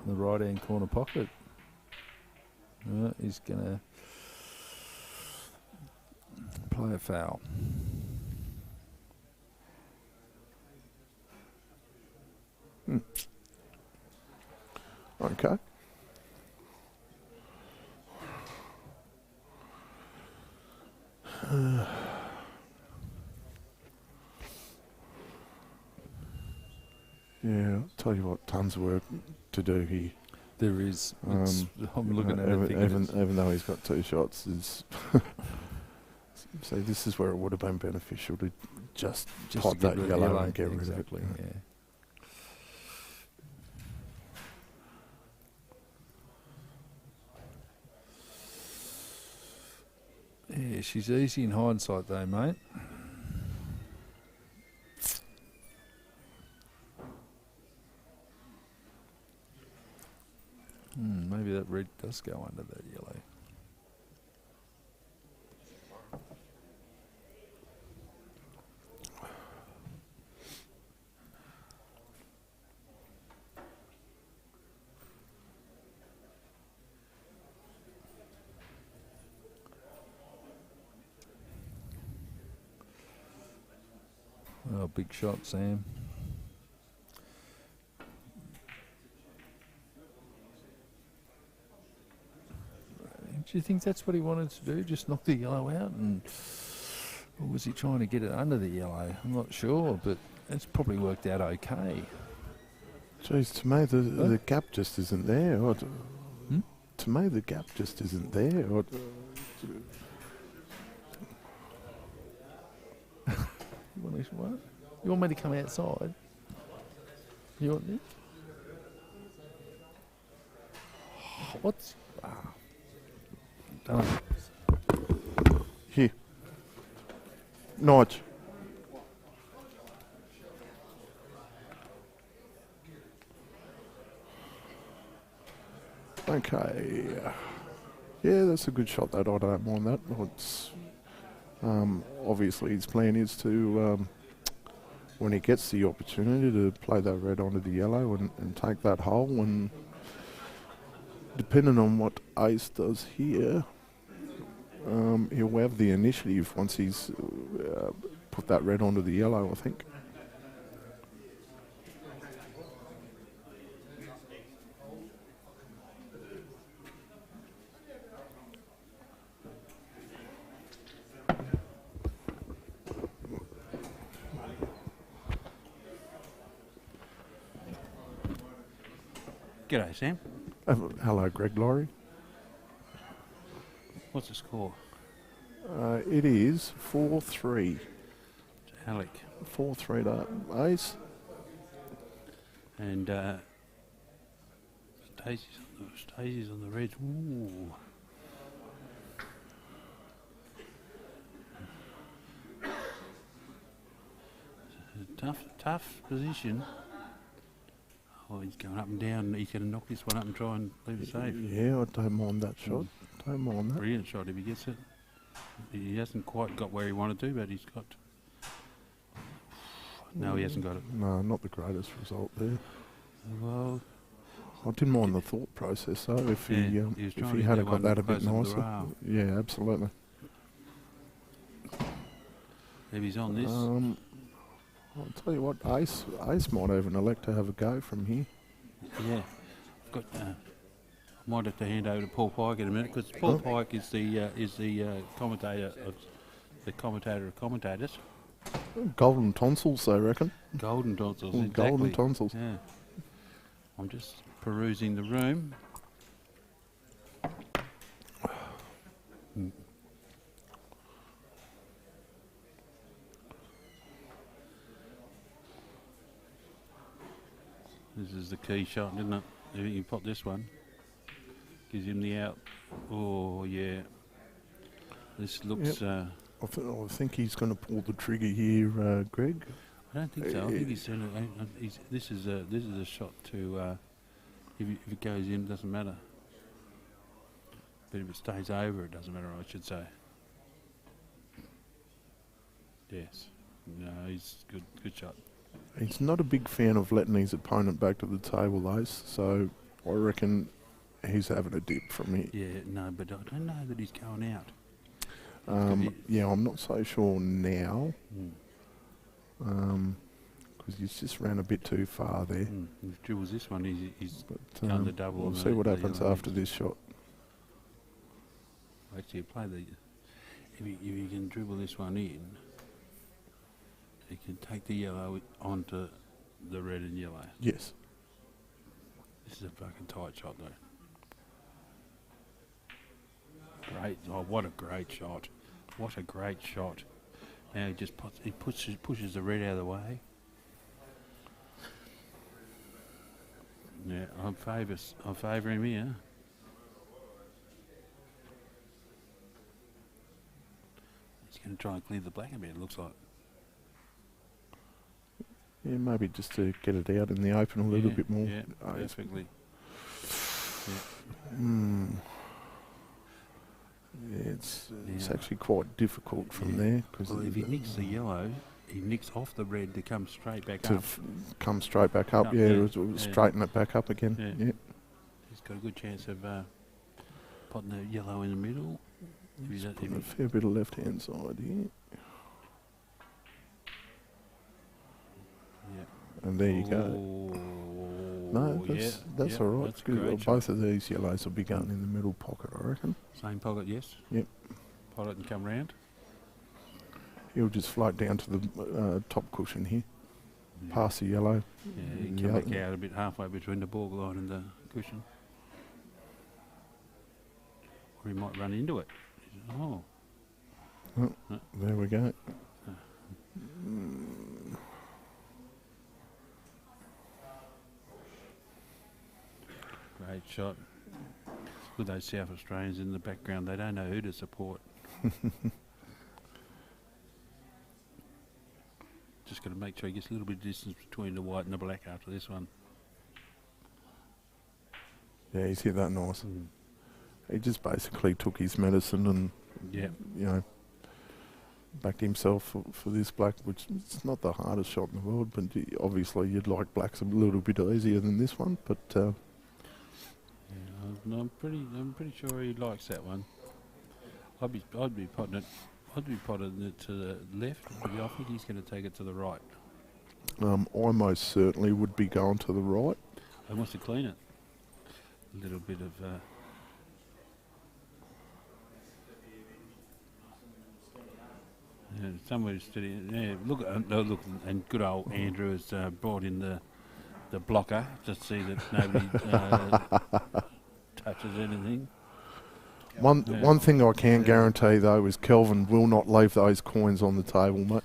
in the right-hand corner pocket. He's going to play a foul. Okay. Yeah, I'll tell you what, tons of work to do here. There is. I'm looking at it. Even though he's got two shots, so this is where it would have been beneficial to just pot that yellow and get rid of it. Yeah. Yeah, she's easy in hindsight though, mate. Maybe that red does go under that yellow. Oh, big shot, Sam. Do you think that's what he wanted to do? Just knock the yellow out? Or was he trying to get it under the yellow? I'm not sure, but it's probably worked out okay. Jeez, to me, the gap just isn't there. To me, the gap just isn't there. You want me to come outside? You want me? What's... Done. Here. Notch. Okay. Yeah, that's a good shot, that. I don't mind that. It's, obviously, his plan is to, when he gets the opportunity, to play that red onto the yellow and take that hole. And depending on what Ace does here, he'll have the initiative once he's put that red onto the yellow, I think. G'day, Sam. Hello, Greg Laurie. What's the score? It is 4-3. Alec. 4-3 to Ace. And Stacey's on the reds. Ooh. Tough position. Oh, he's going up and down. He's going to knock this one up and try and leave it safe. Yeah, I don't mind that shot. Don't mind that. Brilliant shot if he gets it. He hasn't quite got where he wanted to, but he's got... No, he hasn't got it. No, not the greatest result there. Well... I didn't mind the thought process, though, if he had got that a bit nicer. Yeah, absolutely. If he's on this... I'll tell you what, Ace might even elect to have a go from here. Yeah. I've got... I might have to hand over to Paul Pike in a minute, because Paul Pike is the commentator of the commentator of commentators. Golden tonsils, I reckon. Golden tonsils, exactly. Golden tonsils. Yeah. I'm just perusing the room. This is the key shot, isn't it? If you pop this one, gives him the out. Oh, yeah. This looks... Yep. I think he's going to pull the trigger here, Greg. I don't think so. I think he's going to... This is a shot to... if it goes in, it doesn't matter. But if it stays over, it doesn't matter, I should say. Yes. No, he's good shot. He's not a big fan of letting his opponent back to the table, Ace, so I reckon he's having a dip from here. Yeah, no, but I don't know that he's going out. Yeah, I'm not so sure now, because he's just ran a bit too far there. If he dribbles this one, he's done the double. We'll see what happens after this shot. Actually, play the... If you can dribble this one in, you can take the yellow onto the red and yellow. Yes. This is a fucking tight shot, though. Great! Oh, what a great shot! What a great shot! Now he just pushes the red out of the way. Yeah, I favour him here. going to try and clear the black a bit, it looks like. Yeah, maybe just to get it out in the open a little bit more. Yeah, perfectly. Yeah, it's actually quite difficult from there. Cause if he nicks the yellow, he nicks off the red to come straight back up. Come straight back up, straighten it back up again. Yeah. He's got a good chance of putting the yellow in the middle. He's putting a fair bit of left-hand side here. Yeah. And there you go. No, that's all right. That's good. Both of these yellows will be going in the middle pocket, I reckon. Same pocket, yes. Yep. Pot it and come round. He'll just float down to the top cushion here, past the yellow. Yeah, he can come back out a bit halfway between the ball line and the cushion. Or he might run into it. Oh. There we go. Great shot. With those South Australians in the background, they don't know who to support. Just got to make sure he gets a little bit of distance between the white and the black after this one. Yeah, he's hit that nice. He just basically took his medicine and, backed himself for this black, which is not the hardest shot in the world, but obviously you'd like blacks a little bit easier than this one, but... I'm pretty sure he likes that one. I'd be potting it to the left, but I think he's going to take it to the right. I most certainly would be going to the right. He wants to clean it. A little bit of... somewhere steady. Yeah, look, and good old Andrew has brought in the blocker to see that nobody touches anything. One thing I can guarantee though is Kelvin will not leave those coins on the table, mate.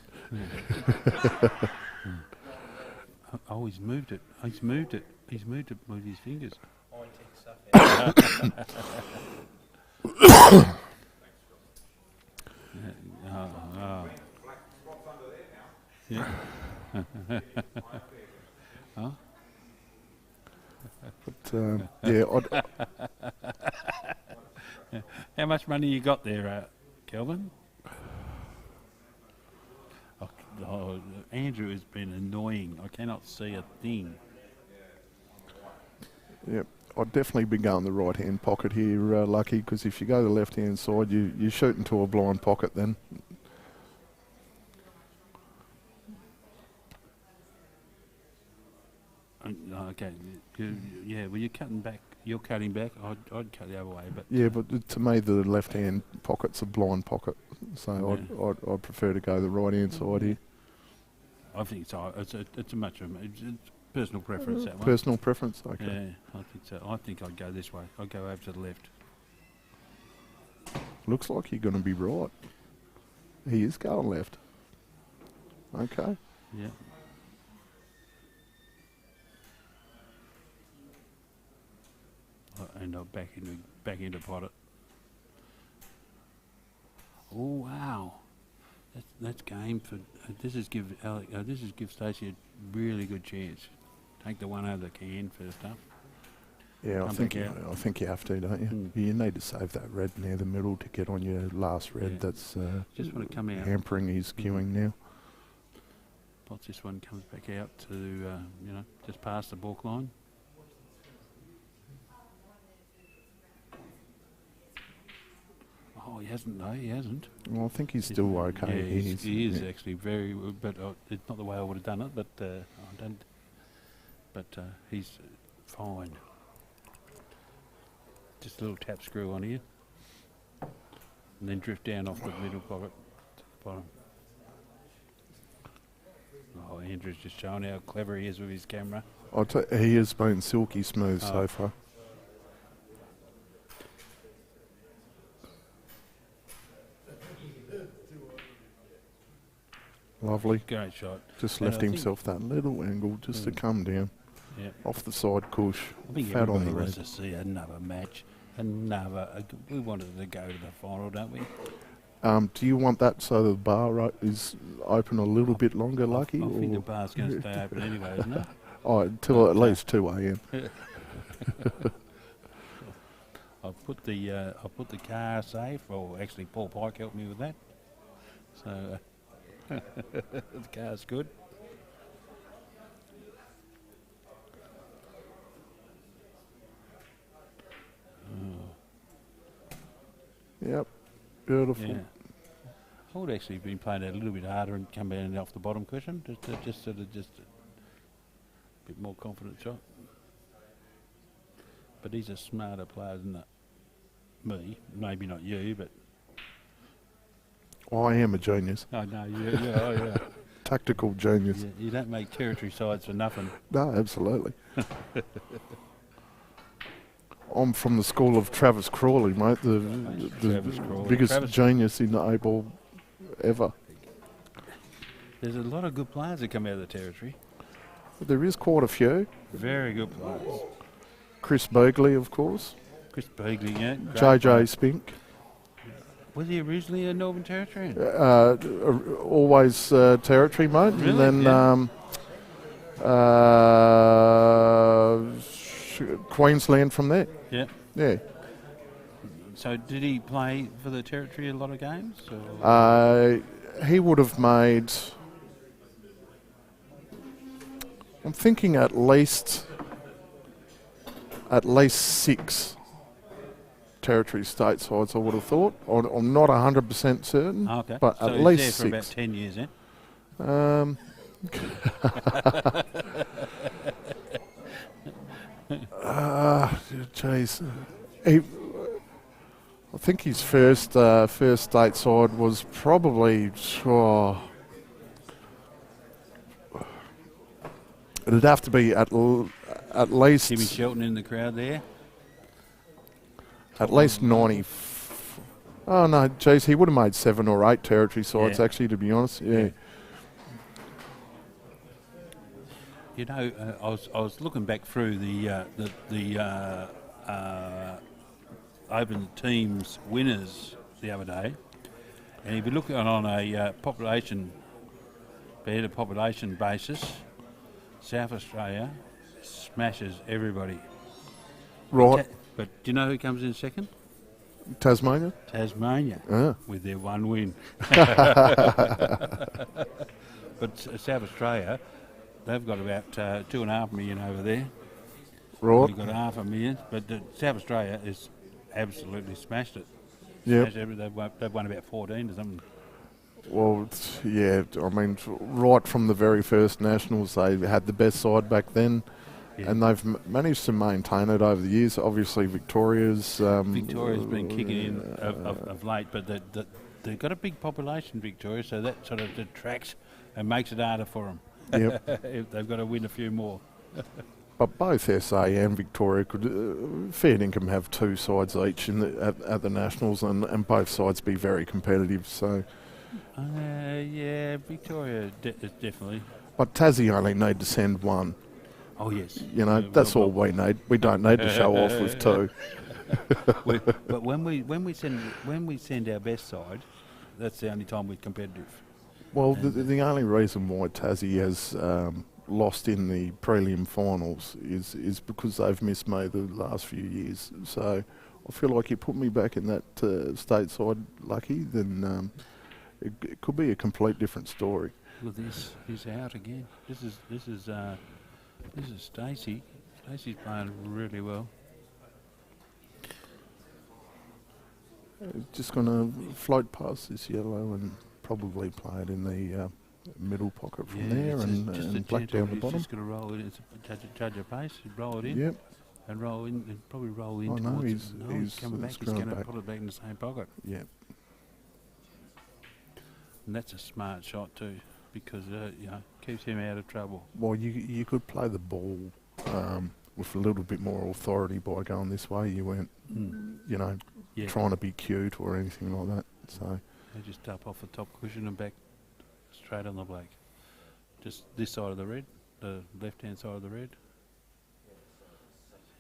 Oh, he's moved it. He's moved it with his fingers. Yeah. Huh? But how much money you got there, Kelvin? Andrew has been annoying. I cannot see a thing. Yep, I'd definitely be going the right-hand pocket here, Lucky, because if you go the left-hand side, you shoot into a blind pocket then. Okay, yeah. Well, you're cutting back. You're cutting back. I'd cut the other way, but yeah. But to me, the left-hand pocket's a blind pocket, so I'd prefer to go the right-hand side here. I think so. It's a much of it's personal preference. That one. Personal preference. Okay. Yeah, I think so. I think I'd go this way. I'd go over to the left. Looks like you're going to be right. He is going left. Okay. Yeah. And I'll back into pot it. Oh wow, that's game for. This is give Alec. This is give Stacey a really good chance. Take the one over the can first up. Yeah, I think you have to, don't you? You need to save that red near the middle to get on your last red. Yeah. That's just want to come out, hampering his queuing now. Pots this one comes back out to just past the balk line. Oh, he hasn't. No, he hasn't. Well, I think he's still okay. Yeah, he is actually very. But it's not the way I would have done it. But I don't. But he's fine. Just a little tap screw on here, and then drift down off the middle pocket to the bottom. Oh, Andrew's just showing how clever he is with his camera. He has been silky smooth so far. Lovely. Great shot. Just left himself that little angle just to come down. Yep. Off the side cush. I think fat on the everybody wants red. to see another match. We wanted to go to the final, don't we? Do you want that so the bar is open a little bit longer, Lucky? I think the bar's going to stay open anyway, isn't it? Oh, until at least 2 a.m. I'll put the car safe, or actually Paul Pike helped me with that. So the car's good. Yep, beautiful. Yeah. I would actually have been playing it a little bit harder and come in off the bottom cushion, just a bit more confident shot. But he's a smarter player than me. Maybe not you, but I am a genius. I know yeah. Tactical genius. You don't make territory sides for nothing. No, absolutely. I'm from the school of Travis Crawley, mate, the biggest genius in the A-ball ever. There's a lot of good players that come out of the territory. There is quite a few. Very good players. Chris Begley, of course. Chris Begley, yeah. JJ Spink. Was he originally a Northern Territorian? Always territory, mate. Really? And then Queensland from there. Yeah. Yeah. So did he play for the territory a lot of games? Or? He would have made, I'm thinking at least 6 territory statesides, I would have thought. I'm not 100% certain, Okay. but so at he's least there 6. for about 10 years, eh? Jeez. I think his first stateside was probably, it'd have to be at least Jimmy Shelton in the crowd there. At least 90. Oh no, geez, he would have made 7 or 8 territory sides. Actually, to be honest, yeah. You know, I was looking back through the Open Teams winners the other day, and if you look on a population basis, South Australia smashes everybody. Right. But do you know who comes in second? Tasmania? Tasmania, with their 1 win. But South Australia, they've got about 2.5 million over there. Right. We've got 500,000, but South Australia is absolutely smashed it. Yeah. They've won about 14 or something. Well, yeah, I mean, right from the very first Nationals, they had the best side back then. Yeah. And they've managed to maintain it over the years. Obviously, Victoria's been kicking in of late, but they've got a big population, Victoria, so that sort of detracts and makes it harder for them. Yep. If they've got to win a few more. But both SA and Victoria could fair income have 2 sides each at the Nationals, and both sides be very competitive. So, yeah, Victoria definitely. But Tassie only need to send 1. Oh yes, you know, that's all we need. We don't need to show off with 2. But when we send our best side, that's the only time we're competitive. Well, the only reason why Tassie has lost in the prelim finals is because they've missed me the last few years. So I feel like you put me back in that stateside, Lucky, then it could be a complete different story. Well, this is out again. This is Stacey. Stacey's playing really well. Just going to float past this yellow and probably play it in the middle pocket from there and black down the bottom. Just going to roll it. It's judge a pace. Roll it in. Yep. And roll in. And probably roll in. Oh no, he's coming back. He's going to put it back in the same pocket. Yep. And that's a smart shot too, because keeps him out of trouble. Well, you could play the ball with a little bit more authority by going this way. You weren't, trying to be cute or anything like that. So they just up off the top cushion and back straight on the black. Just this side of the red, the left-hand side of the red.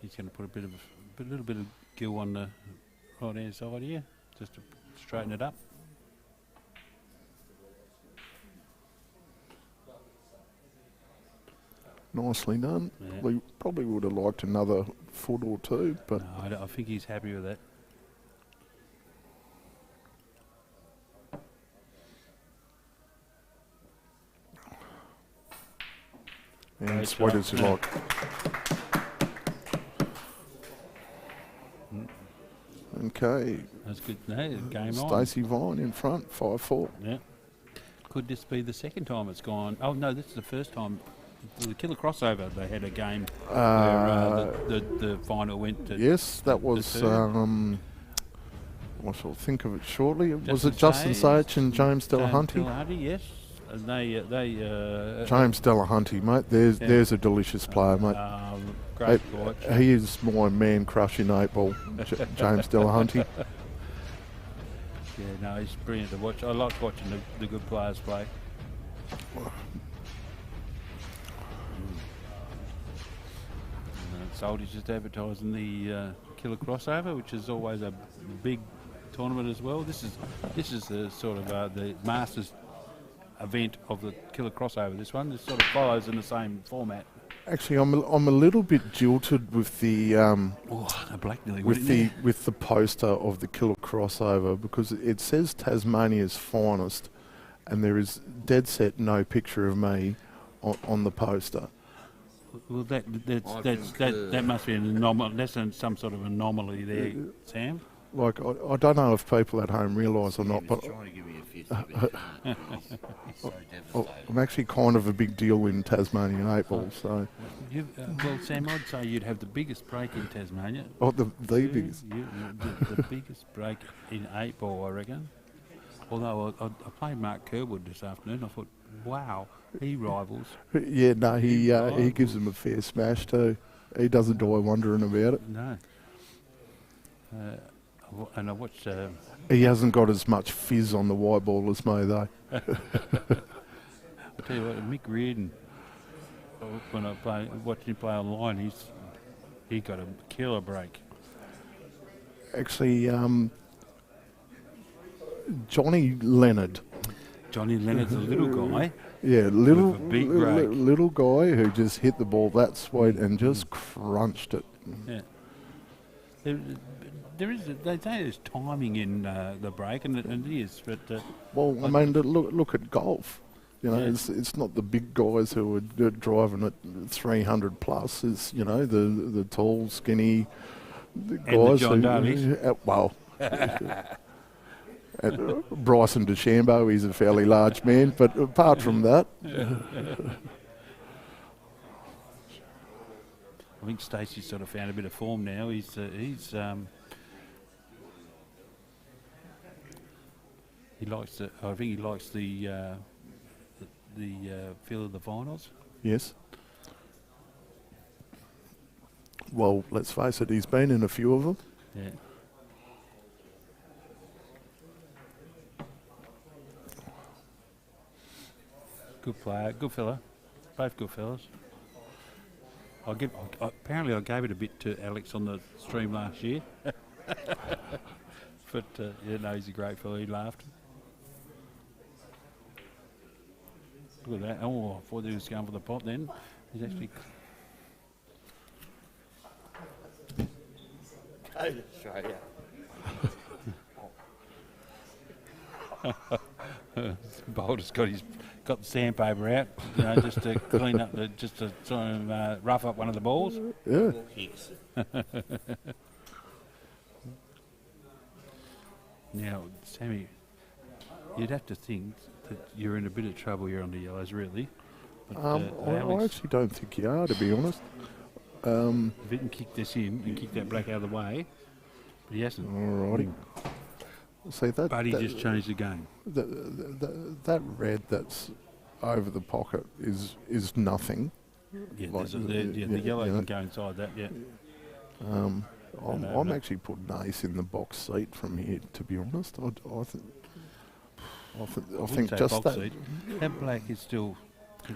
He's going to put a little bit of gill on the right-hand side here, just to straighten it up. Nicely done. Yeah. We probably would have liked another foot or two, but No, I think he's happy with that. and Great sweet shot. as you Yeah. like. Okay, That's good. No, game on. Stacey Vine in front, 5-4. Yeah. Could this be the second time it's gone? Oh no, this is the first time. The Killer Crossover, they had a game where the final went to. Yes, that was. third. I shall think of it shortly. Was Justin it Justin Sage Sage and James Delahunty? Delahunty, yes. And they James Delahunty, mate. There's a delicious player, mate. great to watch. He is my man crush in 8 ball, James Delahunty. Yeah, no, he's brilliant to watch. I like watching the good players play. Salty's just advertising the Killer Crossover, which is always a big tournament as well. This is the sort of the Masters event of the Killer Crossover. This one, this sort of follows in the same format. Actually, I'm a little bit jilted with the The black nearly went with in the there. with the poster of the Killer Crossover, because it says Tasmania's finest, and there is dead set no picture of me on the poster. Well, that must be an anomaly. That's some sort of anomaly there, Sam. Like, I don't know if people at home realise or not, but trying to give me a fist, but he can't. He's so devastated. I'm actually kind of a big deal in Tasmanian 8 ball. So, Well, Sam, I'd say you'd have the biggest break in Tasmania. the biggest. The biggest break in 8 ball, I reckon. Although I played Mark Kerwood this afternoon, I thought, wow, he rivals. Yeah, no, he gives them a fair smash too. He doesn't die wondering about it. No. And I watched. He hasn't got as much fizz on the white ball as me though. I tell you what, Mick Reardon. When I watched him play online, he got a killer break. Actually, Johnny Leonard. Johnny Leonard's a little guy. Yeah, little With a big break. little guy who just hit the ball that sweet and just crunched it. Yeah. There is. They say there's timing in the break, and it is. But Well, I mean, look at golf. You know, Yeah. it's not the big guys who are driving at 300 plus. It's, you know, the tall, skinny guys. John Davies. Well, Bryson DeChambeau, he's a fairly large man, but apart from that, I think Stacey's sort of found a bit of form now. He likes the. I think he likes the feel of the finals. yes. Well, let's face it, he's been in a few of them. Yeah. Good player, good fella, both good fellas. Apparently I gave it a bit to Alex on the stream last year, but yeah, no, he's a great fella. He laughed. Look at that! Oh, I thought he was going for the pot. Then he's actually. Go to Australia. Boulder's got the sandpaper out, you know, just to clean up, just to sort of rough up one of the balls. Yeah. Kicks. Now, Sammy, you'd have to think that you're in a bit of trouble here on the yellows, really. But, I Alex, actually don't think you are, to be honest. if he can kick this in and kick that black out of the way, but he hasn't. Alrighty. See that? But he that, just changed the game. that red that's over the pocket is nothing. Yeah, Like, the yellow yeah. can go inside that, yeah. I'm actually putting Ace in the box seat from here, to be honest. I think Say just box that. seat. That black is still. The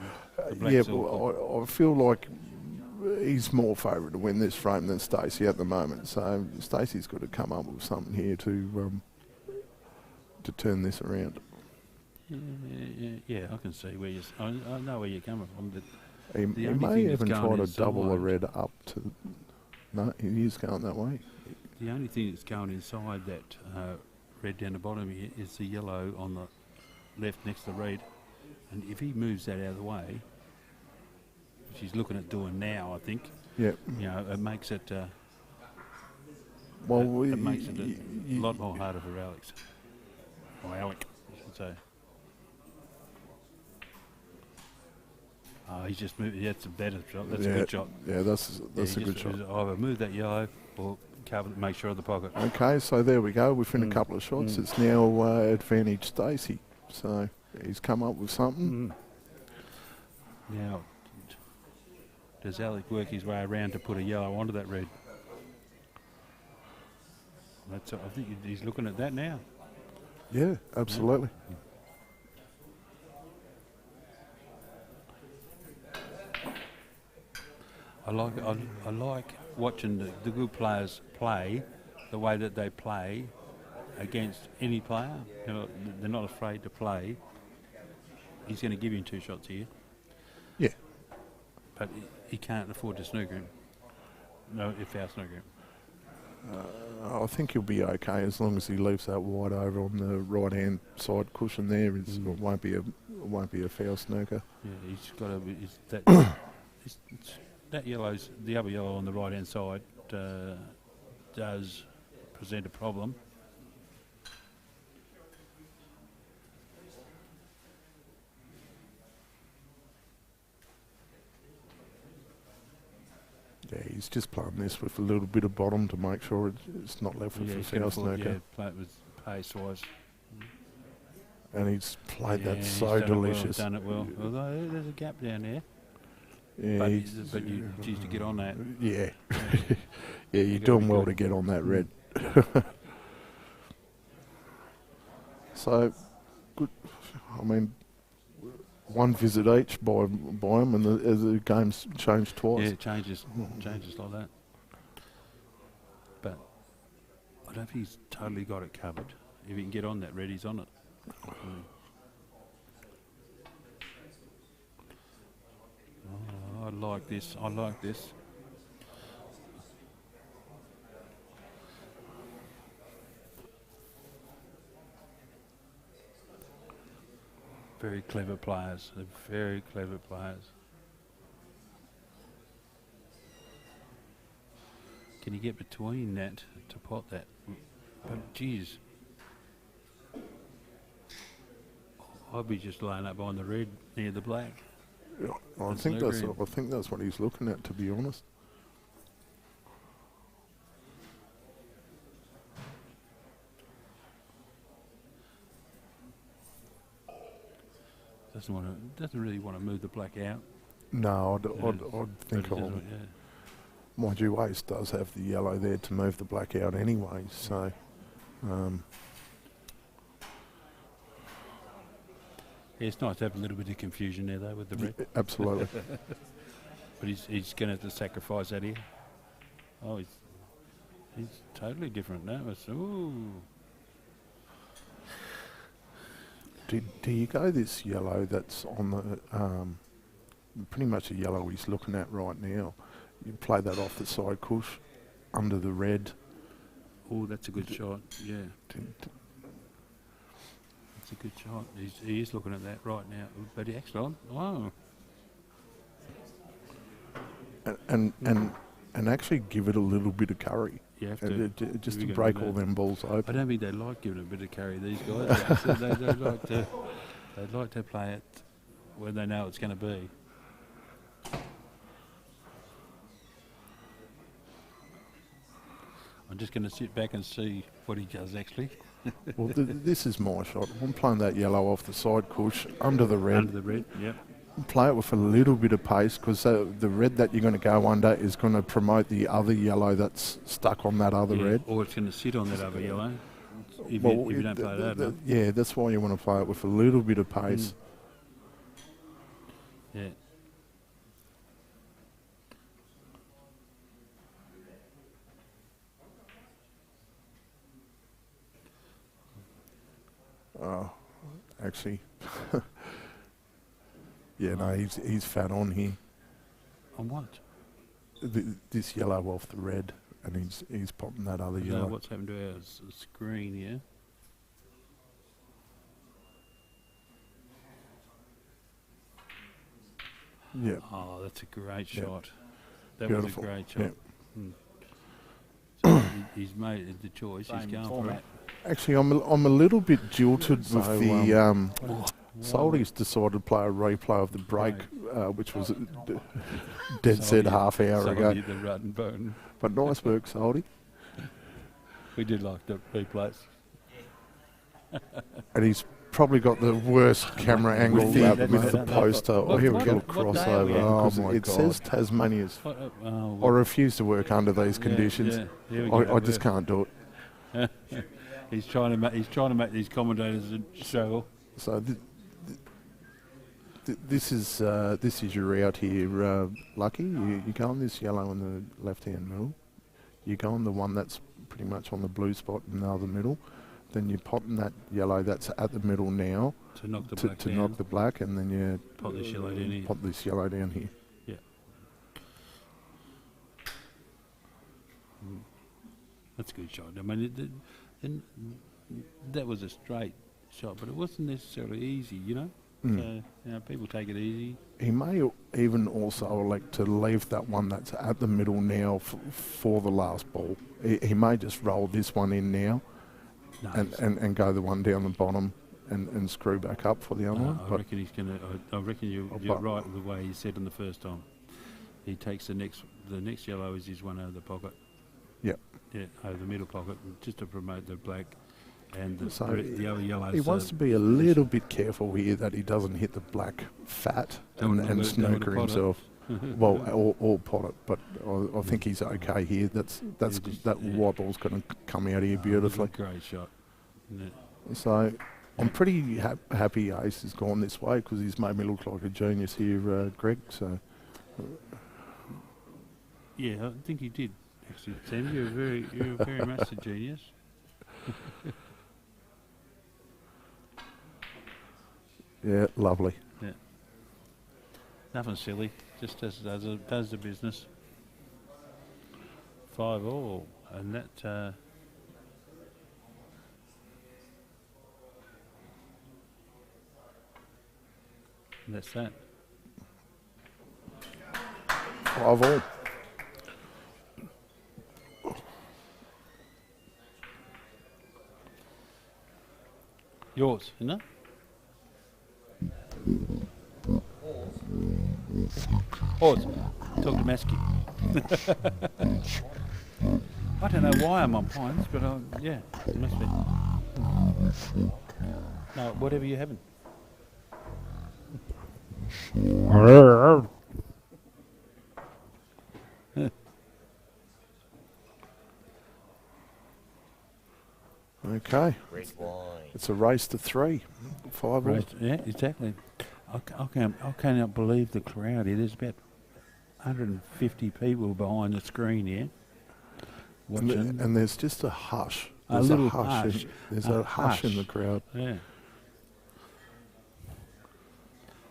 Yeah, black's all- well, I feel like he's more favourite to win this frame than Stacey at the moment. So Stacey's got to come up with something here to turn this around. Yeah, I can see where I know where you're coming from. But He may even try to double a red up to... No, he is going that way. The only thing that's going inside that red down the bottom here is the yellow on the left next to the red. And if he moves that out of the way, which he's looking at doing now, I think, yeah, you know, it makes it... well, it makes it a lot more harder for Alex. Or Alec, I should say. Oh, he's just moved. That's a better shot. That's a good shot. Yeah, that's a good shot. Either move that yellow or cover, make sure of the pocket. Okay, so there we go. We've in a couple of shots. It's now advantage Stacey. So he's come up with something. Now, does Alec work his way around to put a yellow onto that red? That's. I think he's looking at that now. Yeah, absolutely. I like watching the good players play the way that they play against any player. You know, they're not afraid to play. He's going to give him 2 shots here. Yeah. But he can't afford to snooker him. No, if our snooker him. I think he'll be okay as long as he leaves that wide over on the right-hand side cushion there. It won't be a foul snooker. Yeah, he's got to be. That yellow's the other yellow on the right-hand side does present a problem. Yeah, he's just playing this with a little bit of bottom to make sure it's not left with a foul snooker. Yeah, play it with pace-wise. And he's played that so delicious. Done it well. Although there's a gap down there. Yeah, but you choose to get on that. Yeah. Yeah, you're doing well to get on that red. So, good. I mean, one visit each by him, and the game's changed twice. Yeah, it changes like that. But I don't think he's totally got it covered. If he can get on that red, he's on it. Oh, I like this. I like this. Very clever players. They're very clever players. Can you get between that to pot that? But geez, I'd be just laying up on the red near the black. Yeah, I think that's what he's looking at, to be honest. Doesn't really want to move the black out. No, I'd think I'll... Yeah. Mind you, Ace does have the yellow there to move the black out anyway, so... Yeah, it's nice to have a little bit of confusion there, though, with the red. Absolutely. But he's going to have to sacrifice that here. Oh, he's totally different now. Ooh. Do you go this yellow that's on the... pretty much the yellow he's looking at right now. You play that off the side cush, under the red. Oh, that's a good shot, yeah. That's a good shot. He is looking at that right now. But he actually, wow. And actually give it a little bit of curry. You have to. Just to break all them balls open. I don't think they like giving a bit of curry, these guys. They'd like to play it where they know it's going to be. I'm just going to sit back and see what he does actually. Well, this is my shot. I'm playing that yellow off the side cush, under the red. Under the red, yep. Play it with a little bit of pace, because the red that you're going to go under is going to promote the other yellow that's stuck on that other red. Or it's going to sit on that other yellow if you don't play that. Yeah, that's why you want to play it with a little bit of pace. Yeah. Actually, yeah, no, he's fat on here. On what? This yellow off the red, and he's popping that other yellow. What's happened to our screen here? Yeah. Oh, that's a great Yep. shot. That Beautiful. was a great shot. Yep. So he's made the choice. He's Same going format. for it. Actually, I'm a little bit jilted with So, the Soldy's decided to play a replay of the break, which was dead set half hour ago. The run button. But nice work, Soldy. We did like the replays. And he's probably got the worst camera angle With the- with the poster. Oh, here we go, what day are we crossover. at? Oh, 'Cause my it God. says Tasmania's. What, I refuse to work under these conditions. Yeah, here we go. I just can't do it. He's trying to make these commentators struggle. So this is your route here, Lucky. You go on this yellow in the left-hand middle. You go on the one that's pretty much on the blue spot in the other middle. Then you pop in that yellow that's at the middle now To knock the to black down. knock the black, and then you Pop this yellow down here. pop this yellow down here. Yeah. That's a good shot. I mean, that was a straight shot, but it wasn't necessarily easy, you know? So, people take it easy. He may even also elect to leave that one that's at the middle now for the last ball. He may just roll this one in now No, and go the one down the bottom and screw back up for the other one. I But reckon he's going to. I reckon you're right the way he said in the first time. He takes the next yellow is his one out of the pocket. Yep. Yeah, over the middle pocket, just to promote the black and the, So the other yellow. he wants to be a little bit careful here that he doesn't hit the black fat and snooker himself. Well, or pot it, but I think he's okay here. That wobble's going to come out here beautifully. Great shot. Yeah. So I'm pretty happy Ace has gone this way because he's made me look like a genius here, Greg. So Yeah, I think he did. Actually, Sam, you're very much a genius. yeah, lovely. Yeah. Nothing silly. Just does the business. 5-all, and that. And that's that. 5-all. Yours, isn't it? Ours. Talk to Maskey. I don't know why I'm on points, but yeah, it must be. No, whatever you're having. Okay. Red wine. It's a race to 3. 5-all. Right, yeah, exactly. I cannot believe the crowd here. There's about 150 people behind the screen here. Watching. And there's just a hush. A There's little hush. hush. There's A a hush in hush. the crowd. Yeah.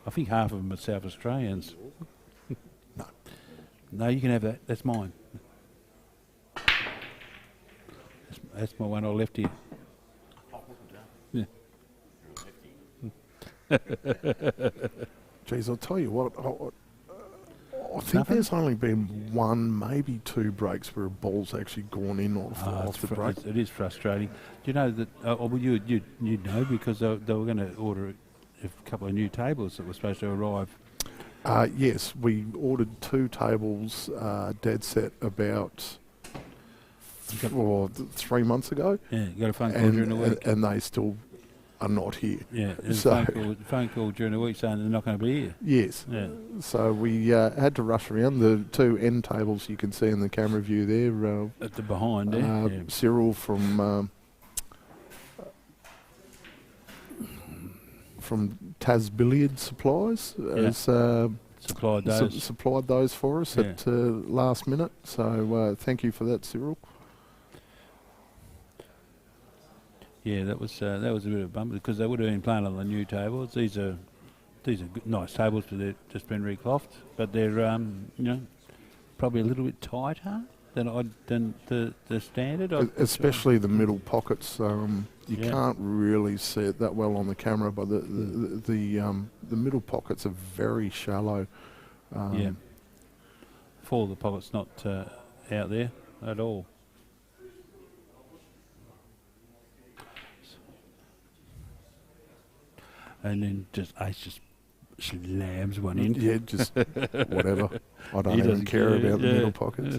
I think half of them are South Australians. No. No, you can have that. That's mine. That's my one I left here. Yeah. Geez, I'll tell you what. I think Nothing? there's only been 1, maybe 2 breaks where a ball's actually gone in off the break. It is frustrating. Do you know that? Well, you know because they were going to order a couple of new tables that were supposed to arrive. Yes, we ordered 2 tables dead set about 3 months ago. Yeah, you got a phone call during the week. And they still are not here. Yeah, there's So- a phone call during the week saying they're not going to be here. Yes. Yeah. So we had to rush around. The 2 end tables you can see in the camera view there. At the behind there. Yeah. Cyril from Taz Billiard Supplies has Supplied those. supplied those for us at last minute. So thank you for that, Cyril. Yeah, that was a bit of a bummer because they would have been playing on the new tables. These are these are good, nice tables, but they've just been reclothed. But they're, probably a little bit tighter than the standard. Especially the middle pockets. You can't really see it that well on the camera, but the middle pockets are very shallow. Four of the pockets not out there at all. And then Ace just slams one in. Yeah, just whatever. I don't even care about the middle pockets.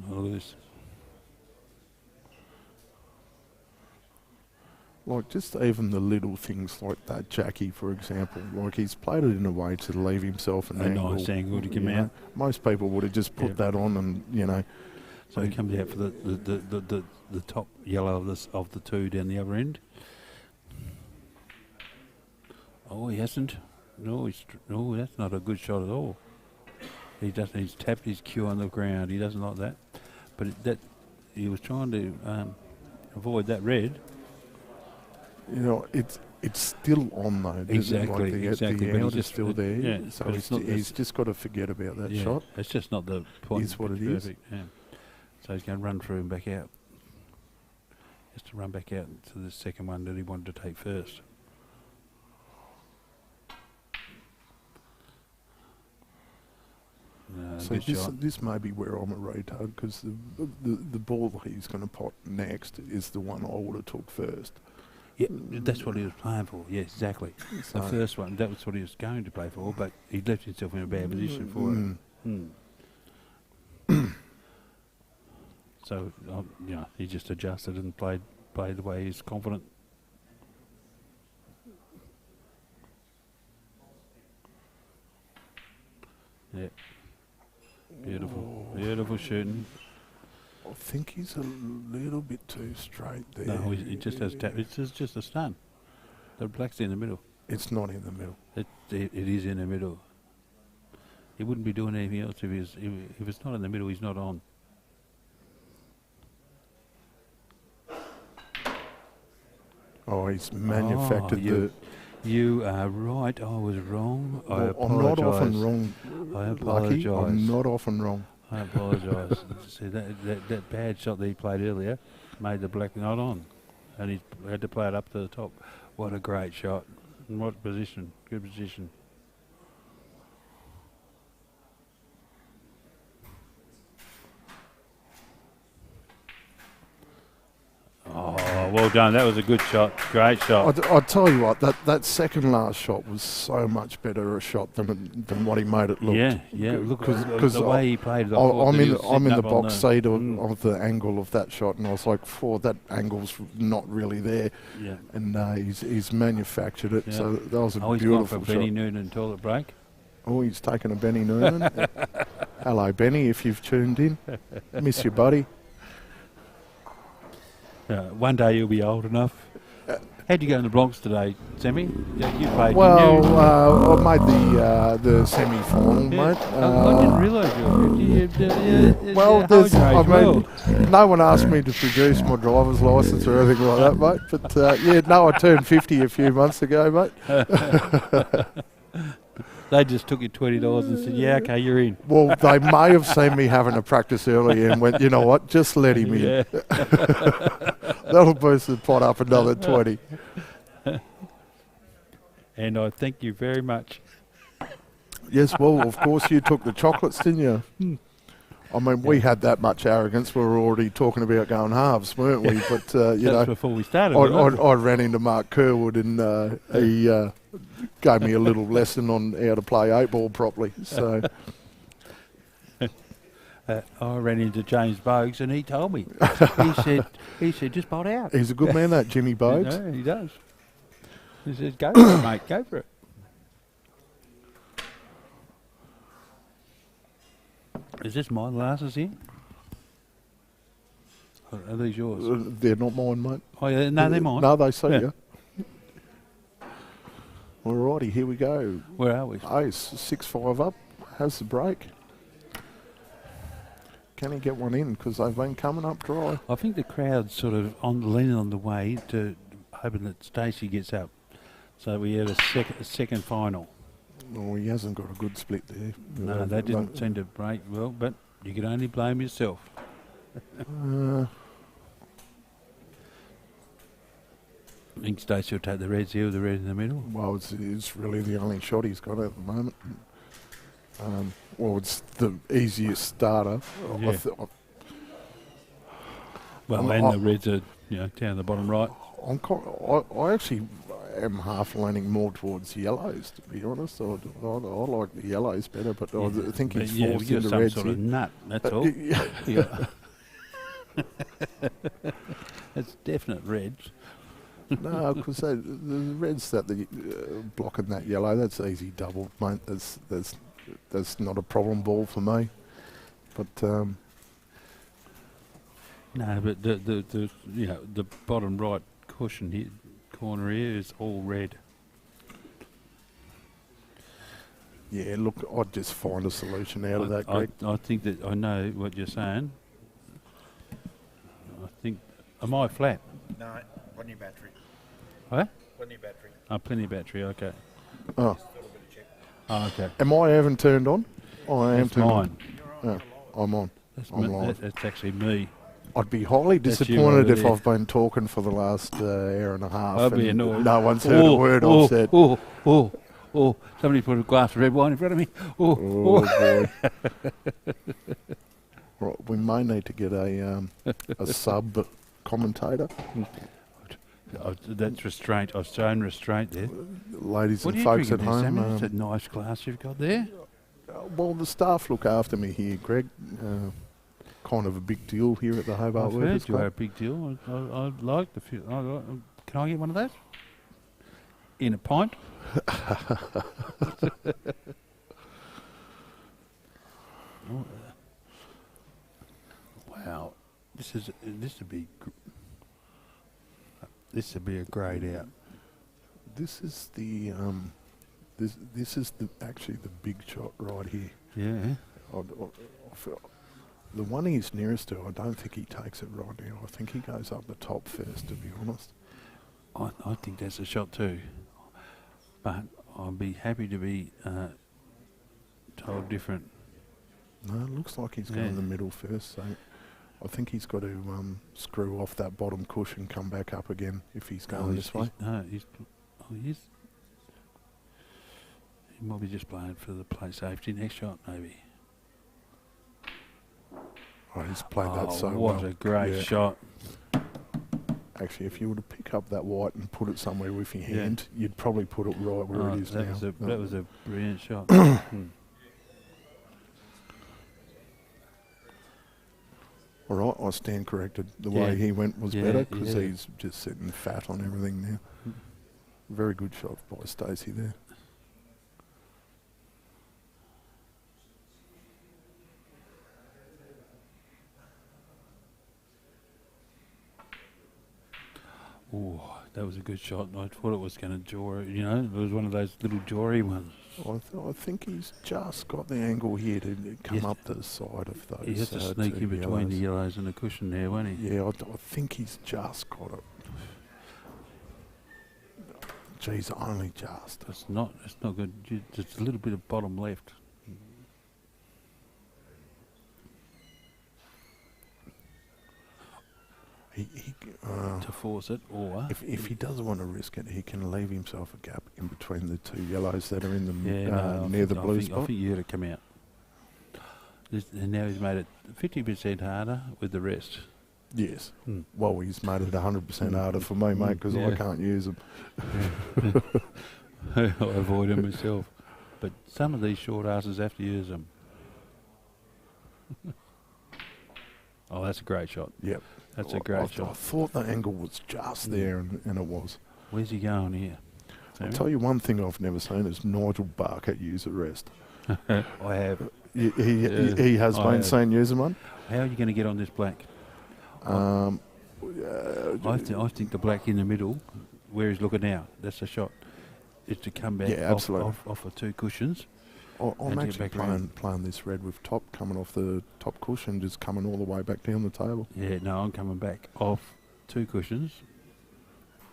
Look at this. Like, just even the little things like that, Jackie, for example, like he's played it in a way to leave himself an angle. Nice angle to come out. Most people would have just put that on and, So he comes out for the top yellow of the two down the other end. Oh, he hasn't. No, that's not a good shot at all. He doesn't. He's tapped his cue on the ground. He doesn't like that. But he was trying to avoid that red. It's still on though. Exactly. The but out is still there. Yeah, so he's just got to forget about that shot. It's just not the point. Is what it is. Yeah. So he's going to run through and back out. Just to run back out to the second one that he wanted to take first. So this may be where I'm a retard, because the ball that he's going to pot next is the one I would have took first. Yeah, that's what he was playing for. Yeah, exactly. So the first one, that was what he was going to play for, but he left himself in a bad position for it. So he just adjusted and played the way he's confident. Yeah. Beautiful shooting. I think he's a little bit too straight there. No, he just has tap. It's just a stun. The black's in the middle. It's not in the middle. It is in the middle. He wouldn't be doing anything else if it's not in the middle. He's not on. Oh, he's manufactured You are right. I was wrong. I'm not often wrong. I apologise. I'm not often wrong. I apologise. See, that bad shot that he played earlier made the black not on, and he had to play it up to the top. What a great shot! And what position? Good position. Oh, well done. That was a good shot. Great shot. I'll tell you what, that second last shot was so much better a shot than what he made it look. Yeah. Look, because the way he played it. I'm in the box seat of the angle of that shot, and I was like, that angle's not really there. Yeah. And he's manufactured it, so that was a beautiful he's gone for shot. Benny Noonan toilet break. Oh, he's taken a Benny Noonan. Hello, Benny, if you've tuned in. Miss you, buddy. One day you'll be old enough. How'd you go in the Bronx today, Sammy? You played. Well, I made the semi-final, mate. I didn't realise no one asked me to produce my driver's licence or anything like that, mate. But I turned 50 a few months ago, mate. They just took you $20 and said, "Yeah, okay, you're in." Well, they may have seen me having a practice early and went, "You know what? Just let him in." That'll boost the pot up another 20. And I thank you very much. Yes, well, of course you took the chocolates, didn't you? I mean, we had that much arrogance. We were already talking about going halves, weren't we? But That's before we started. I ran into Mark Kerwood and he gave me a little lesson on how to play 8-ball properly. So I ran into James Bogues and he told me. He said, just pot out. He's a good man, that Jimmy Bogues. No, he does. He says, go for it, mate. Go for it. Is this my glasses here? Are these yours? They're not mine, mate. Oh, yeah, no, they're mine. No, they see you. Alrighty, here we go. Where are we? Ace, 6-5 up. How's the break? Can he get one in? Because they've been coming up dry. I think the crowd's sort of leaning on the way to hoping that Stacey gets up. So we had a second final. Well, he hasn't got a good split there. No, that didn't seem to break well, but you can only blame yourself. Uh, I think Stacey will take the reds here with the red in the middle. well, it's really the only shot he's got at the moment. Well, it's the easiest starter. Yeah. Well, and the reds are down the bottom right. I actually am half leaning more towards yellows, to be honest. I like the yellows better, but I think he's forced you're into some reds sort here. of nut, that's all. Yeah. It's definite reds. No, because the reds that the blocking that yellow, that's easy double, mate. That's not a problem ball for me. But No, but the bottom right cushion here, corner here is all red. yeah, look, I'd just find a solution out of that, Greg. I think that I know what you're saying. I think, am I flat? No, one new battery. Huh? One new battery. Oh, plenty of battery. Okay. Oh, Oh, okay. am I even turned on? I am That's turned mine. on. I'm on. I'm live. That's actually me. I'd be highly That's you disappointed over if there. I've been talking for the last hour and a half. I'd be and annoyed. No one's heard a word I've said. Oh, somebody put a glass of red wine in front of me. Oh, boy. Right, we may need to get a sub commentator. That's restraint. I've shown restraint there. Ladies What do and you folks think at of this, home. Sammy? It's a nice glass you've got there. Well, the staff look after me here, Greg. Kind of a big deal here at the Hobart I've Workers heard you are a Club. big deal. I like the feel. Can I get one of those? In a pint? Wow, this would be a grade out. This is the this is actually the big shot right here. Yeah. I feel, the one he's nearest to, I don't think he takes it right now. I think he goes up the top first, to be honest. I think that's a shot too, but I'll be happy to be told different. No, it looks like he's going in the middle first. So I think he's got to screw off that bottom cushion, come back up again if he's going this way. He might be just playing for the play safety. Next shot, maybe. Oh, he's played that so well. What a great shot. Actually, if you were to pick up that white and put it somewhere with your hand, you'd probably put it right where it is that now. That was a brilliant shot. All right, I stand corrected. The way he went was better because he's just sitting fat on everything now. Very good shot by Stacey there. Oh, that was a good shot. I thought it was going to jaw it. It was one of those little jawry ones. I think he's just got the angle here to come up the side of those. He has to sneak in between the yellows and the cushion there, won't he? Yeah, I think he's just got it. Geez, only just. It's not good. It's a little bit of bottom left. To force it, or if he doesn't want to risk it, he can leave himself a gap in between the two yellows that are in the near the blue spot. I think you got to come out. And now he's made it 50% harder with the rest. Yes. Well, he's made it 100% harder for me, mate, because I can't use them. I avoid them myself. But some of these short asses have to use them. Oh, that's a great shot. Yep. That's a great shot. I thought the angle was just there, and it was. Where's he going here? I'll tell you one thing I've never seen is Nigel Barker use a rest. I have. He has been seen using one. How are you going to get on this black? I think the black in the middle, where he's looking now, that's the shot, is to come back off the two cushions I'm actually playing this red with top, coming off the top cushion, just coming all the way back down the table. Yeah, no, I'm coming back off 2 cushions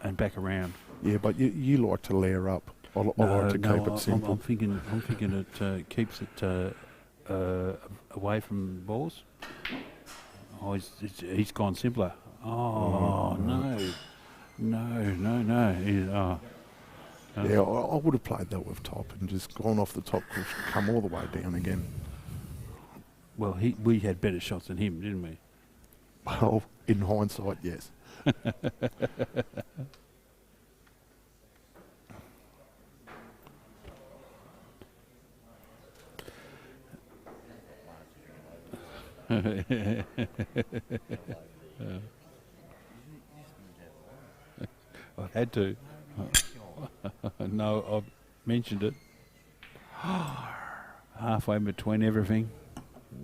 and back around. Yeah, but you like to layer up. I like to keep it simple. I'm thinking it keeps it away from balls. Oh, he's gone simpler. Oh, no. Yeah, I would have played that with top and just gone off the top cushion, come all the way down again. Well, we had better shots than him, didn't we? Well, in hindsight, yes. I had to. No, I've mentioned it. Halfway between everything.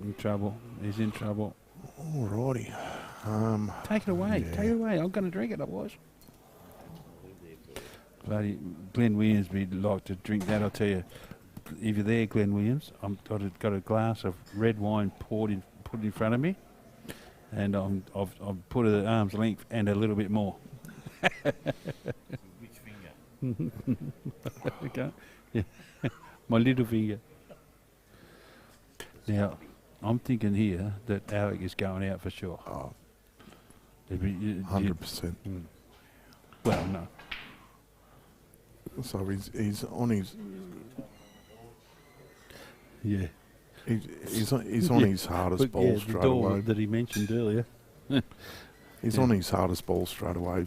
In trouble. He's in trouble. Alrighty. Take it away. Yeah. Take it away. I'm going to drink it, otherwise. Bloody Glenn Williams would like to drink that, I'll tell you. If you're there, Glenn Williams, I've got a glass of red wine put in front of me, and I've put it at arm's length and a little bit more. Which finger? Okay. Yeah. My little finger. Now, I'm thinking here that Alec is going out for sure. Oh, It'd be, 100%. Well, no. So he's on his... Yeah. He's on his hardest ball straight away. That he mentioned earlier. He's on his hardest ball straight away.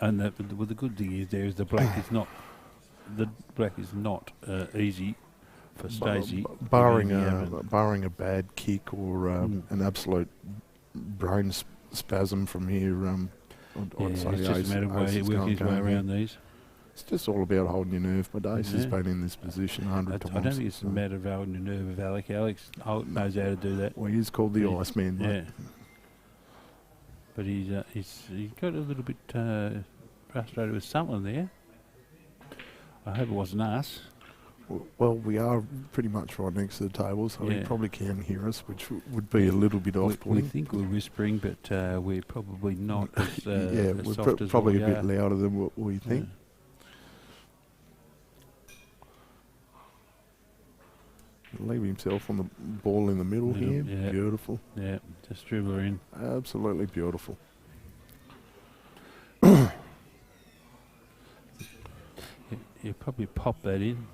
And the good thing is the black is not easy for Stacey. Barring a bad kick or an absolute brain spasm from here, I'd say it's just a matter of way he works his way around these. It's just all about holding your nerve. But Ace has been in this position 100 times. I don't think it's a matter of holding your nerve with Alec. Alex knows how to do that. Well, he's called the Iceman. Yeah. But he got a little bit frustrated with something there. I hope it wasn't us. Well, we are pretty much right next to the table, so he probably can hear us, which would be a little bit off-putting. We think we're whispering, but we're probably not as we're soft as probably we a bit are. louder than what we think. Leave himself on the ball in the middle here. Yeah. Beautiful. Yeah, just dribble her in. Absolutely beautiful. You probably pop that in.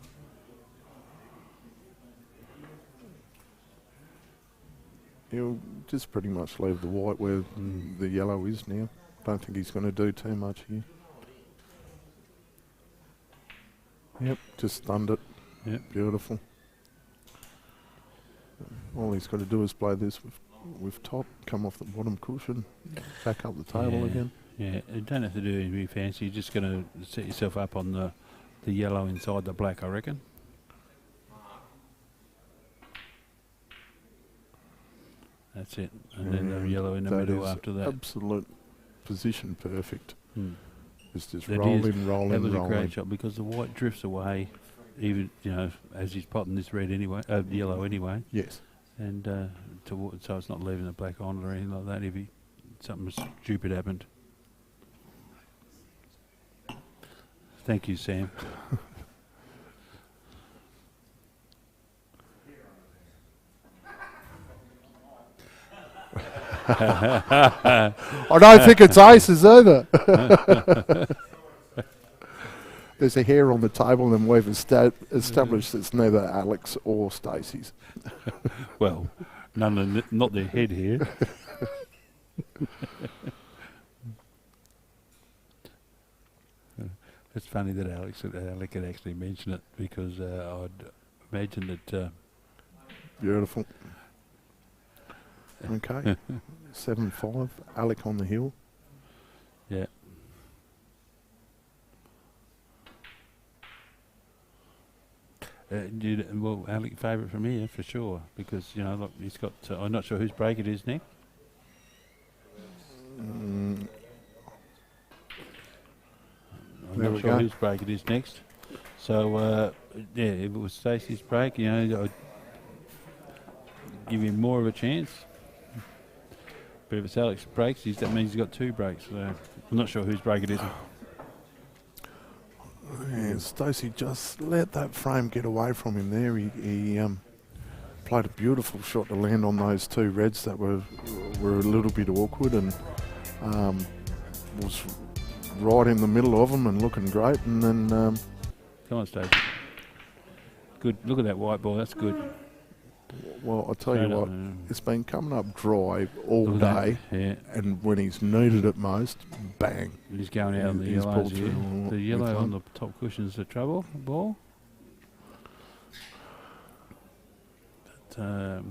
He'll just pretty much leave the white where the yellow is now. Don't think he's going to do too much here. Yep, just stunned it. Yep. Beautiful. All he's got to do is play this with top, come off the bottom cushion, back up the table again. Yeah, you don't have to do anything fancy. You're just going to set yourself up on the yellow inside the black, I reckon. That's it. And then the yellow in the middle after that. Absolute position perfect. It's just That rolling. That was a great shot because the white drifts away, even as he's potting this red anyway, yellow anyway. Yes. And so it's not leaving the black on it or anything like that. If something stupid happened. Thank you, Sam. I don't think it's aces either. There's a hair on the table and we've established it's neither Alec's or Stacey's. Well, not their head here. It's funny that Alec had actually mentioned it because I'd imagined that... Beautiful. Okay. 7-5. Alec on the hill. Yeah. Well, Alec favourite from here for sure because look, he's got. I'm not sure whose break it is next. I'm not sure whose break it is next. So, yeah, if it was Stacey's break, you know, I'd give him more of a chance. But if it's Alec's breaks, that means he's got 2 breaks. So I'm not sure whose break it is. Yeah, Stacey just let that frame get away from him there. He played a beautiful shot to land on those 2 reds that were a little bit awkward, and was right in the middle of them and looking great. And then Come on, Stacey. Good. Look at that white ball. That's good. well, I'll tell you what, it's been coming up dry all Look at day, that. Yeah. and when he's needed it most, bang. He's going out on the He's yellows pulled here. through The yellow with on one. the top cushion is the trouble ball. But,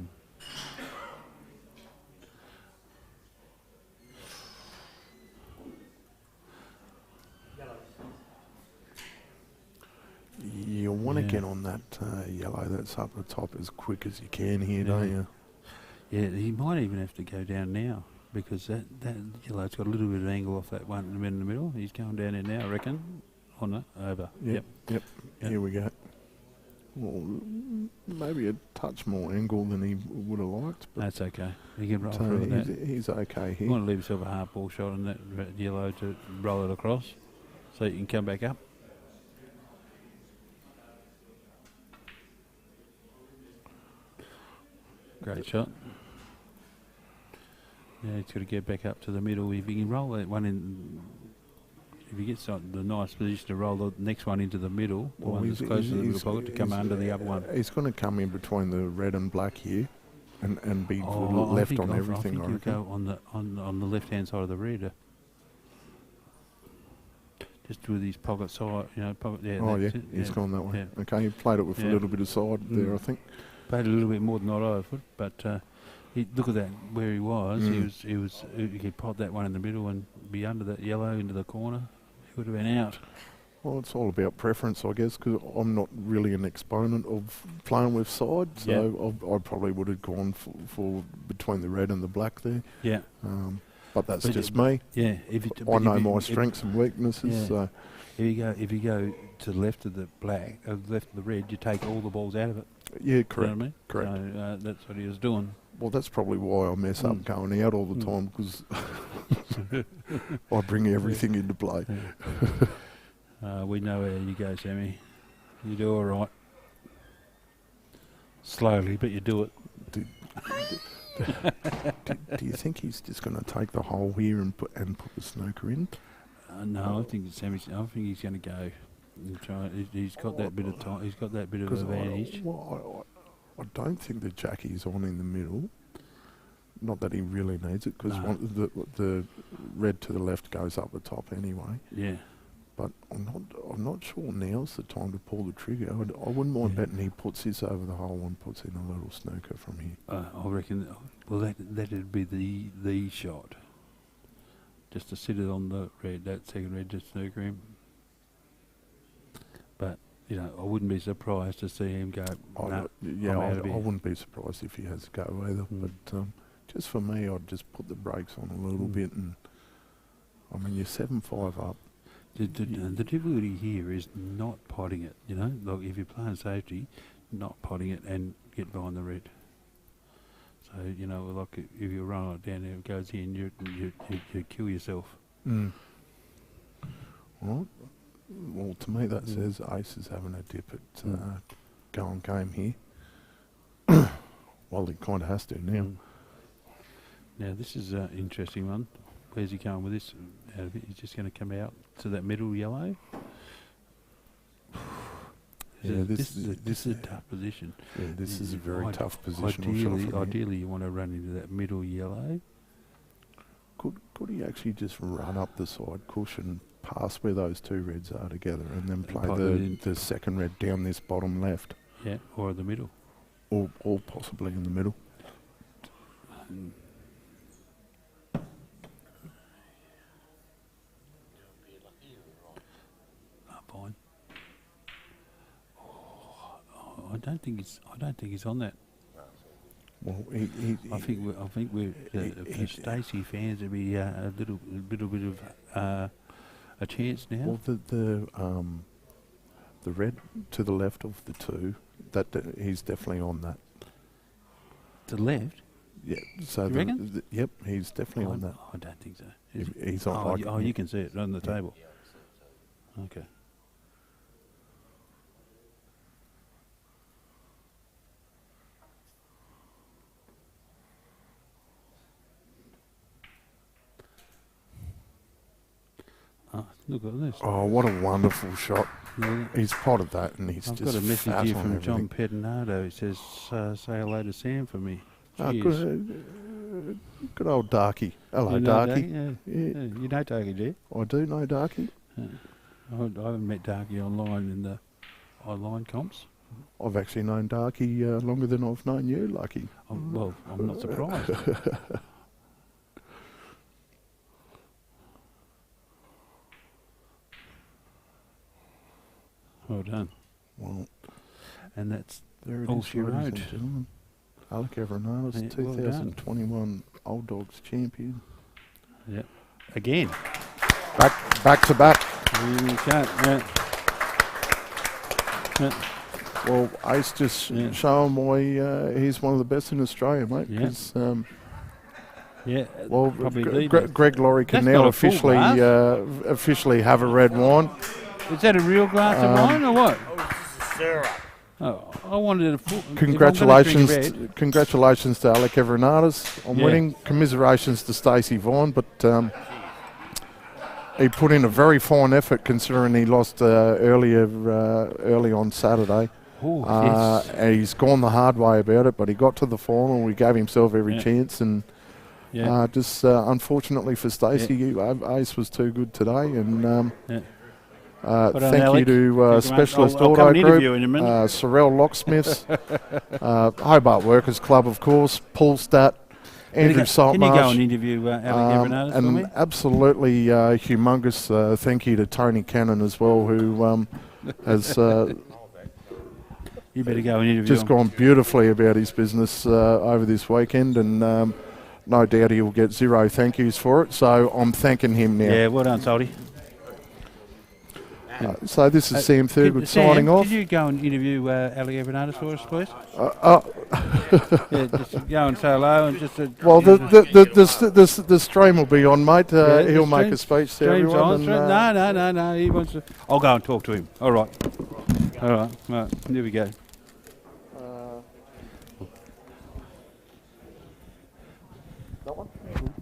You want to get on that yellow that's up the top as quick as you can here, don't you? yeah, he might even have to go down now because that yellow's got a little bit of angle off that one in the middle. He's going down there now, I reckon. On it, over. Yep. Here we go. Well, maybe a touch more angle than he would have liked. But That's okay. He can roll so through with that. he's okay You here. want to leave yourself a half ball shot on that yellow to roll it across so you can come back up. Great shot. Yeah, he's got to get back up to the middle. If he can roll that one in, if he gets the nice position to roll the next one into the middle, the one that's close to the middle pocket, to come under the other one. He's going to come in between the red and black here, and be I left think on I everything. think I he'll reckon. go on the left hand side of the red. Just with his pocket side, you know, pocket there. Oh yeah, that's it, he's gone that way. Yeah. Okay, he played it with a little bit of side there, I think. Played a little bit more than I would, but look at that where he was. He could pot that one in the middle and be under that yellow into the corner. He would have been out. Well, it's all about preference, I guess, because I'm not really an exponent of playing with side, so I probably would have gone for between the red and the black there. Yeah. But that's just me. Yeah. I know my strengths and weaknesses. Yeah. So If you go to the left of the black, left of the red, you take all the balls out of it. yeah, correct. You know what I mean? Correct. So that's what he was doing. Well, that's probably why I mess up going out all the time, because I bring everything into play. We know how you go, Sammy. You do all right. Slowly, but you do it. Do you think he's just going to take the hole here and put the snooker in? No, I think he's going to go. And try. He's got that bit of time. He's got that bit of advantage. I don't think the Jackie's on in the middle. Not that he really needs it, because the red to the left goes up the top anyway. Yeah. But I'm not sure now's the time to pull the trigger. I wouldn't mind betting he puts this over the hole and puts in a little snooker from here. I reckon. Well, that'd be the shot. Just to sit it on the red, that second red, just snooker him. But I wouldn't be surprised to see him go. I wouldn't be surprised if he has to go either. But just for me, I'd just put the brakes on a little bit, and I mean, you're 7-5 up. The difficulty here is not potting it. Like if you're playing safety, not potting it and get behind the red. So like if you run it down there, it goes in, you kill yourself. Well, to me that says Ace is having a dip at going game here. Well, he kind of has to now. Now this is an interesting one. Where's he going with this? He's just going to come out to that middle yellow. Yeah, this is a tough position. Yeah, this is a very tough position. Ideally, you want to run into that middle yellow. Could he actually just run up the side cushion past where those two reds are together, and then play the second red down this bottom left? Yeah, or the middle. Or possibly in the middle. Fine. I don't think he's on that. Well, I think we're for Stacey fans there'll be a little bit of a chance now. Well, the the red to the left of the two, he's definitely on that. To the left? Yeah. So You reckon? Yep, he's definitely on that. I don't think so. He's on. You can see it on the table. Okay. Look at this. Oh, what a wonderful shot. Yeah. He's potted that, and he's I've just got a message fat here on from John everything. Pedinardo. He says, say hello to Sam for me. Oh, Cheers. good old Darky. Hello, You know Darky. Darky? Yeah. You know Darky, do you? I do know Darky. I haven't met Darky online in the online comps. I've actually known Darky longer than I've known you, Lucky. I'm not surprised. Well done. Well, And that's there it all is, she ladies and wrote. gentlemen. Alec Evernalis, Yeah, well done. 2021 Old Dogs champion. Yeah. Again. Back to back. You can't. Yeah. Well, Ace just showing why he's one of the best in Australia, mate. Yeah. 'Cause, Yeah. well, probably Greg Laurie can That's now not a full officially have a red wine. Is that a real glass of wine or what? Sarah. Oh, I wanted a full. Congratulations, if I'm gonna drink congratulations to Alec Evernatis on Yeah. winning. Commiserations to Stacey Vaughan, but he put in a very fine effort considering he lost early on Saturday. Oh, yes. And he's gone the hard way about it, but he got to the final. We gave himself every chance, and just unfortunately for Stacey, Ace was too good today. And thank you Alec. to Specialist I'll come Auto and interview Group, in a minute. Sorrel Locksmiths, Hobart Workers Club, of course, Poolstat, Andrew Can you go and Saltmarsh. interview Alec Evernatis for me? And absolutely humongous thank you to Tony Cannon as well, who has You better go and interview just him. gone beautifully about his business over this weekend, and no doubt he'll get zero thank yous for it. So I'm thanking him now. Yeah, well done, Salty. So this is Sam Thurgood signing off. Could you go and interview Alec Evernatis for us, please? Just go and say hello and just. Well, the stream will be on, mate. He'll make a speech to Stream's everyone. on. No. He wants to. I'll go and talk to him. All right. Right. Here we go. That one? We'll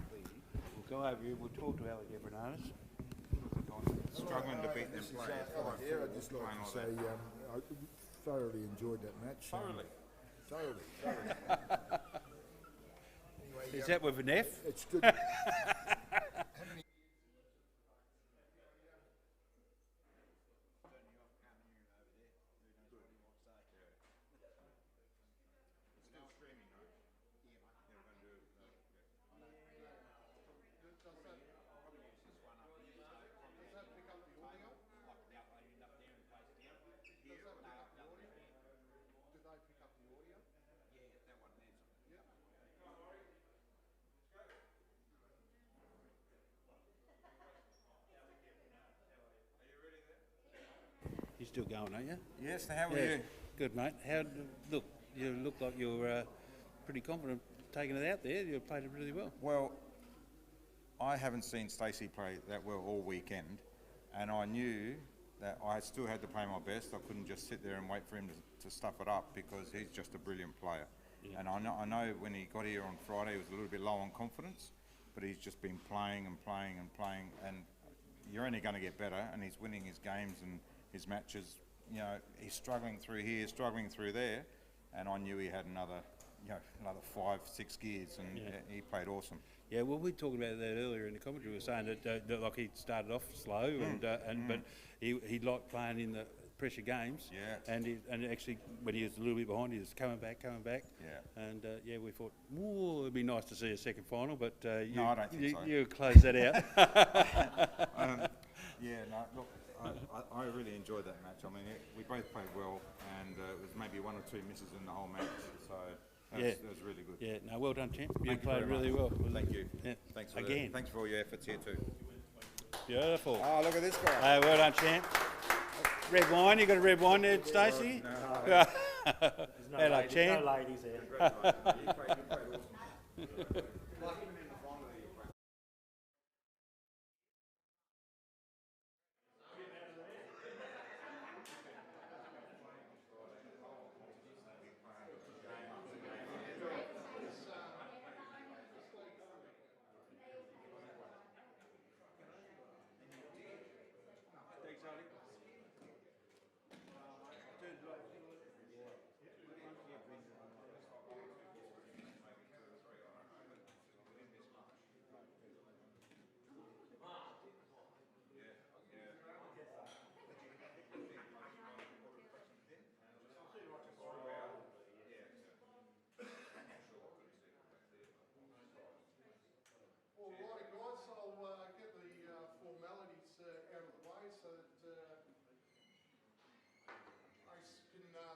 go over here. We'll talk to Alec Evernatis. Struggling to beat them players. Yeah, I'd just like to say I thoroughly enjoyed that match. Thoroughly. Anyway, Is that with an F? it's good. You're still going, aren't you? Yes, how are you? Good, mate. You look like you're pretty confident taking it out there. You played it really well. Well, I haven't seen Stacey play that well all weekend, and I knew that I still had to play my best. I couldn't just sit there and wait for him to stuff it up, because he's just a brilliant player. Yeah. And I know when he got here on Friday he was a little bit low on confidence, but he's just been playing, and you're only going to get better, and he's winning his games and his matches. You know, he's struggling through here, struggling through there, and I knew he had another 5-6 gears, and he played awesome. Yeah, well, we talked about that earlier in the commentary. We were saying that like he started off slow, but he liked playing in the pressure games. Yeah. And actually, when he was a little bit behind, he was coming back. Yeah. And we thought, it'd be nice to see a second final, but no, I don't think so. You closed that out. Look, I really enjoyed that match. I mean, we both played well, and it was maybe one or two misses in the whole match, so that was really good. Yeah, no, well done, champ. You Thank you played very really much. well. Thank you. Yeah. Thanks for all your efforts here too. Beautiful. Oh, look at this guy. Well done, champ. Red wine, you got a red wine there, Stacey? No. There's no, Hello, no ladies there.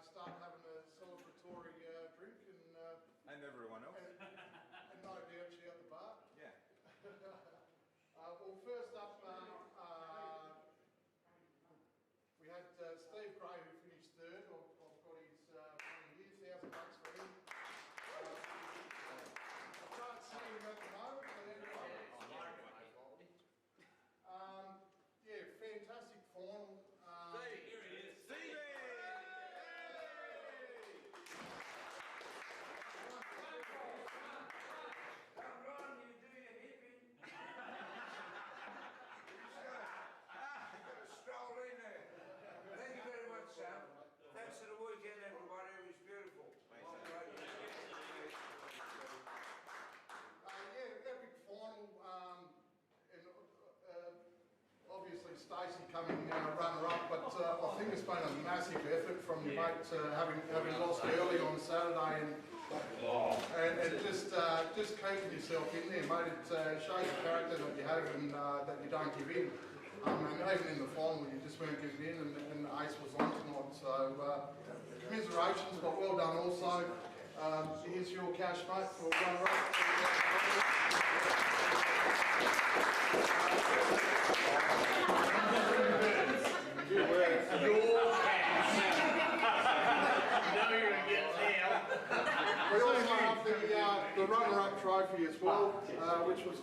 Start having a celebratory drink and everyone else. And no doubt she at the bar. Yeah. Well, first up, we had Steve Gray who finished third. I've got his money here, $1,000 for him. I can't see him at the moment, but anyway. Yeah, fantastic final. Steve, here he is. Steve! Thanks for the weekend, everybody. It was beautiful. Yeah, epic final. And obviously Stacey coming runner-up, but I think it's been a massive effort from your mate having lost early on Saturday and just keeping yourself in there, mate. It shows the character that you have and that you don't give in. And even in the final, you just weren't giving in, and the ace was on tonight. So, commiserations, but well done also. Here's your cash, mate, for runner-up. We also have the runner-up trophy as well, which was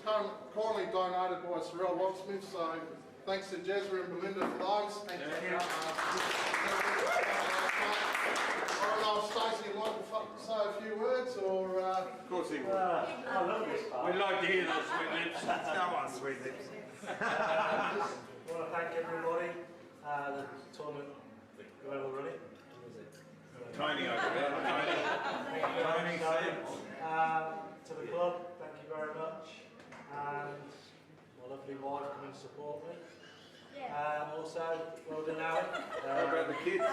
kindly donated by Sorrel Locksmith, so thanks to Jezra and Belinda for those. Thank you. I don't know if Stacey would like to say a few words, or... Of course he would. I love this part. We'd like to hear those sweet lips. Come on, sweet lips. I want to thank everybody. The tournament, whoever run it. Tony over there. Tony, To the club, thank you very much. And my lovely wife coming to support me. Also, well done, Alec. How about the kids? I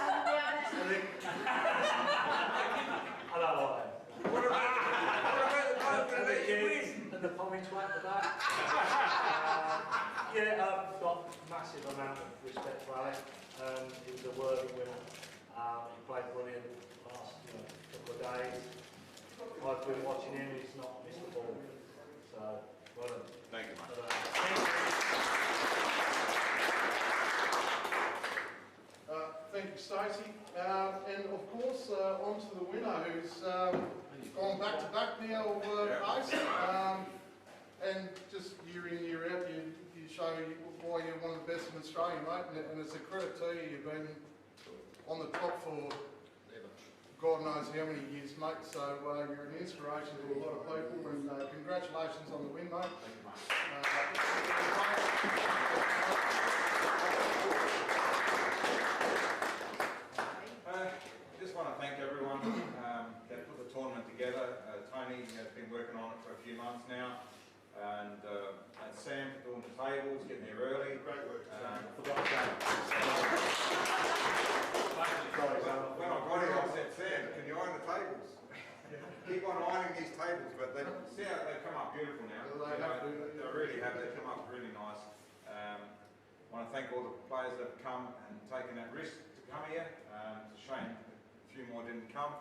don't like it. What about the kids? And the pommy twat at the back. Yeah, I've got massive amount of respect for Alec. He was a worthy winner. He played brilliant the last couple of days. I've been watching him, he's not missed the ball. So, well done. Thank you, mate. Thank you, Stacey. And of course, on to the winner, who's gone back-to-back now, Ace. And just year in, year out, you show why you're one of the best in Australia, mate. And it's a credit to you. You've been on the top for God knows how many years, mate. So you're an inspiration to a lot of people. And congratulations on the win, mate. Just want to thank everyone that put the tournament together. Tony has been working on it for a few months now. And Sam for doing the tables, getting there early. Great work, Sam. When I got here, I said, Sam, can you iron the tables? Keep on ironing these tables, but they see how they come up beautiful now. They really have. They come up really nice. I want to thank all the players that have come and taken that risk to come here. It's a shame a few more didn't come.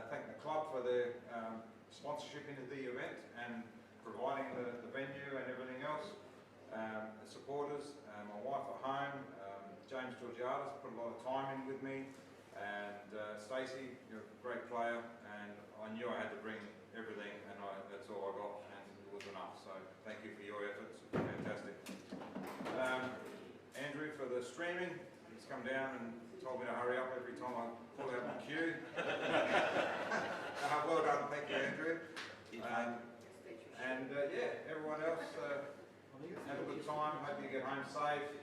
Thank the club for their sponsorship into the event and providing the venue and everything else. The supporters, my wife at home, James Georgiadis put a lot of time in with me, and Stacey, you're a great player, and I knew I had to bring everything, and that's all I got, and it was enough. So thank you for your efforts, fantastic. Andrew for the streaming, he's come down and told me to hurry up every time I pull out my cue. Well done, thank you, Andrew. Yeah, everyone else, have a good time. Hope you get home safe.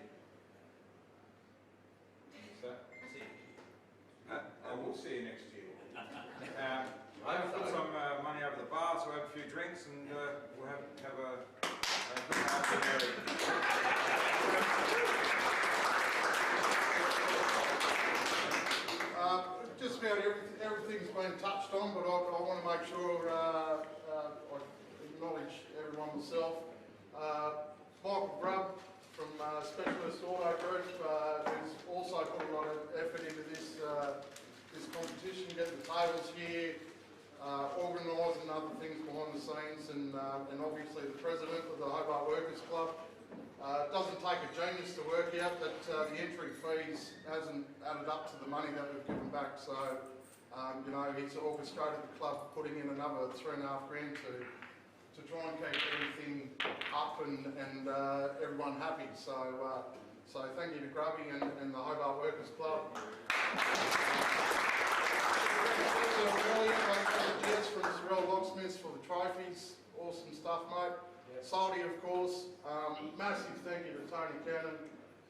And we'll see you next year. I've put some money over the bar, so we'll have a few drinks, and we'll have a good afternoon. Just about everything's been touched on, but I want to make sure I acknowledge everyone myself. Michael Grubb from Specialist Auto Group who's also put a lot of effort into this competition, getting the tables here, organising other things behind the scenes, and obviously the president of the Hobart Workers Club. It doesn't take a genius to work out that the entry fees hasn't added up to the money that we've given back. So, you know, he's orchestrated the club putting in another $3.5 grand to try and keep everything up and everyone happy. So, so thank you to Grubby and the Hobart Workers Club. Jets from Sorrel Locksmiths for the trophies. Awesome stuff, mate. Salty, of course. Massive thank you to Tony Cannon.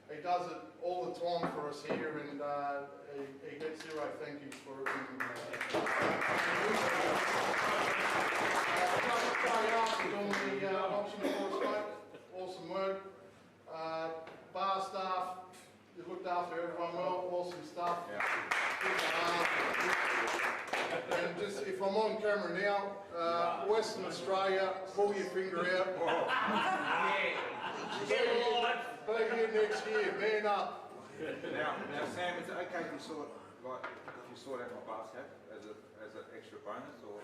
He does it all the time for us here, and he gets zero thank yous for it. Doing the auction for us, mate. Awesome work. Bar staff, you looked after everyone well. Awesome stuff. And just, if I'm on camera now, Western Australia, pull your finger out. Be here next year, man up. Now, Sam, is it okay if you sort out my bar tab as an extra bonus, or?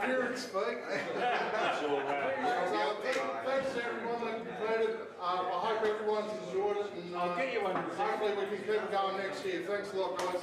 Appearance fee. Thanks to everyone that completed. I hope everyone's enjoyed it, and I'll get you one. Hopefully we can keep it going next year. Thanks a lot, guys.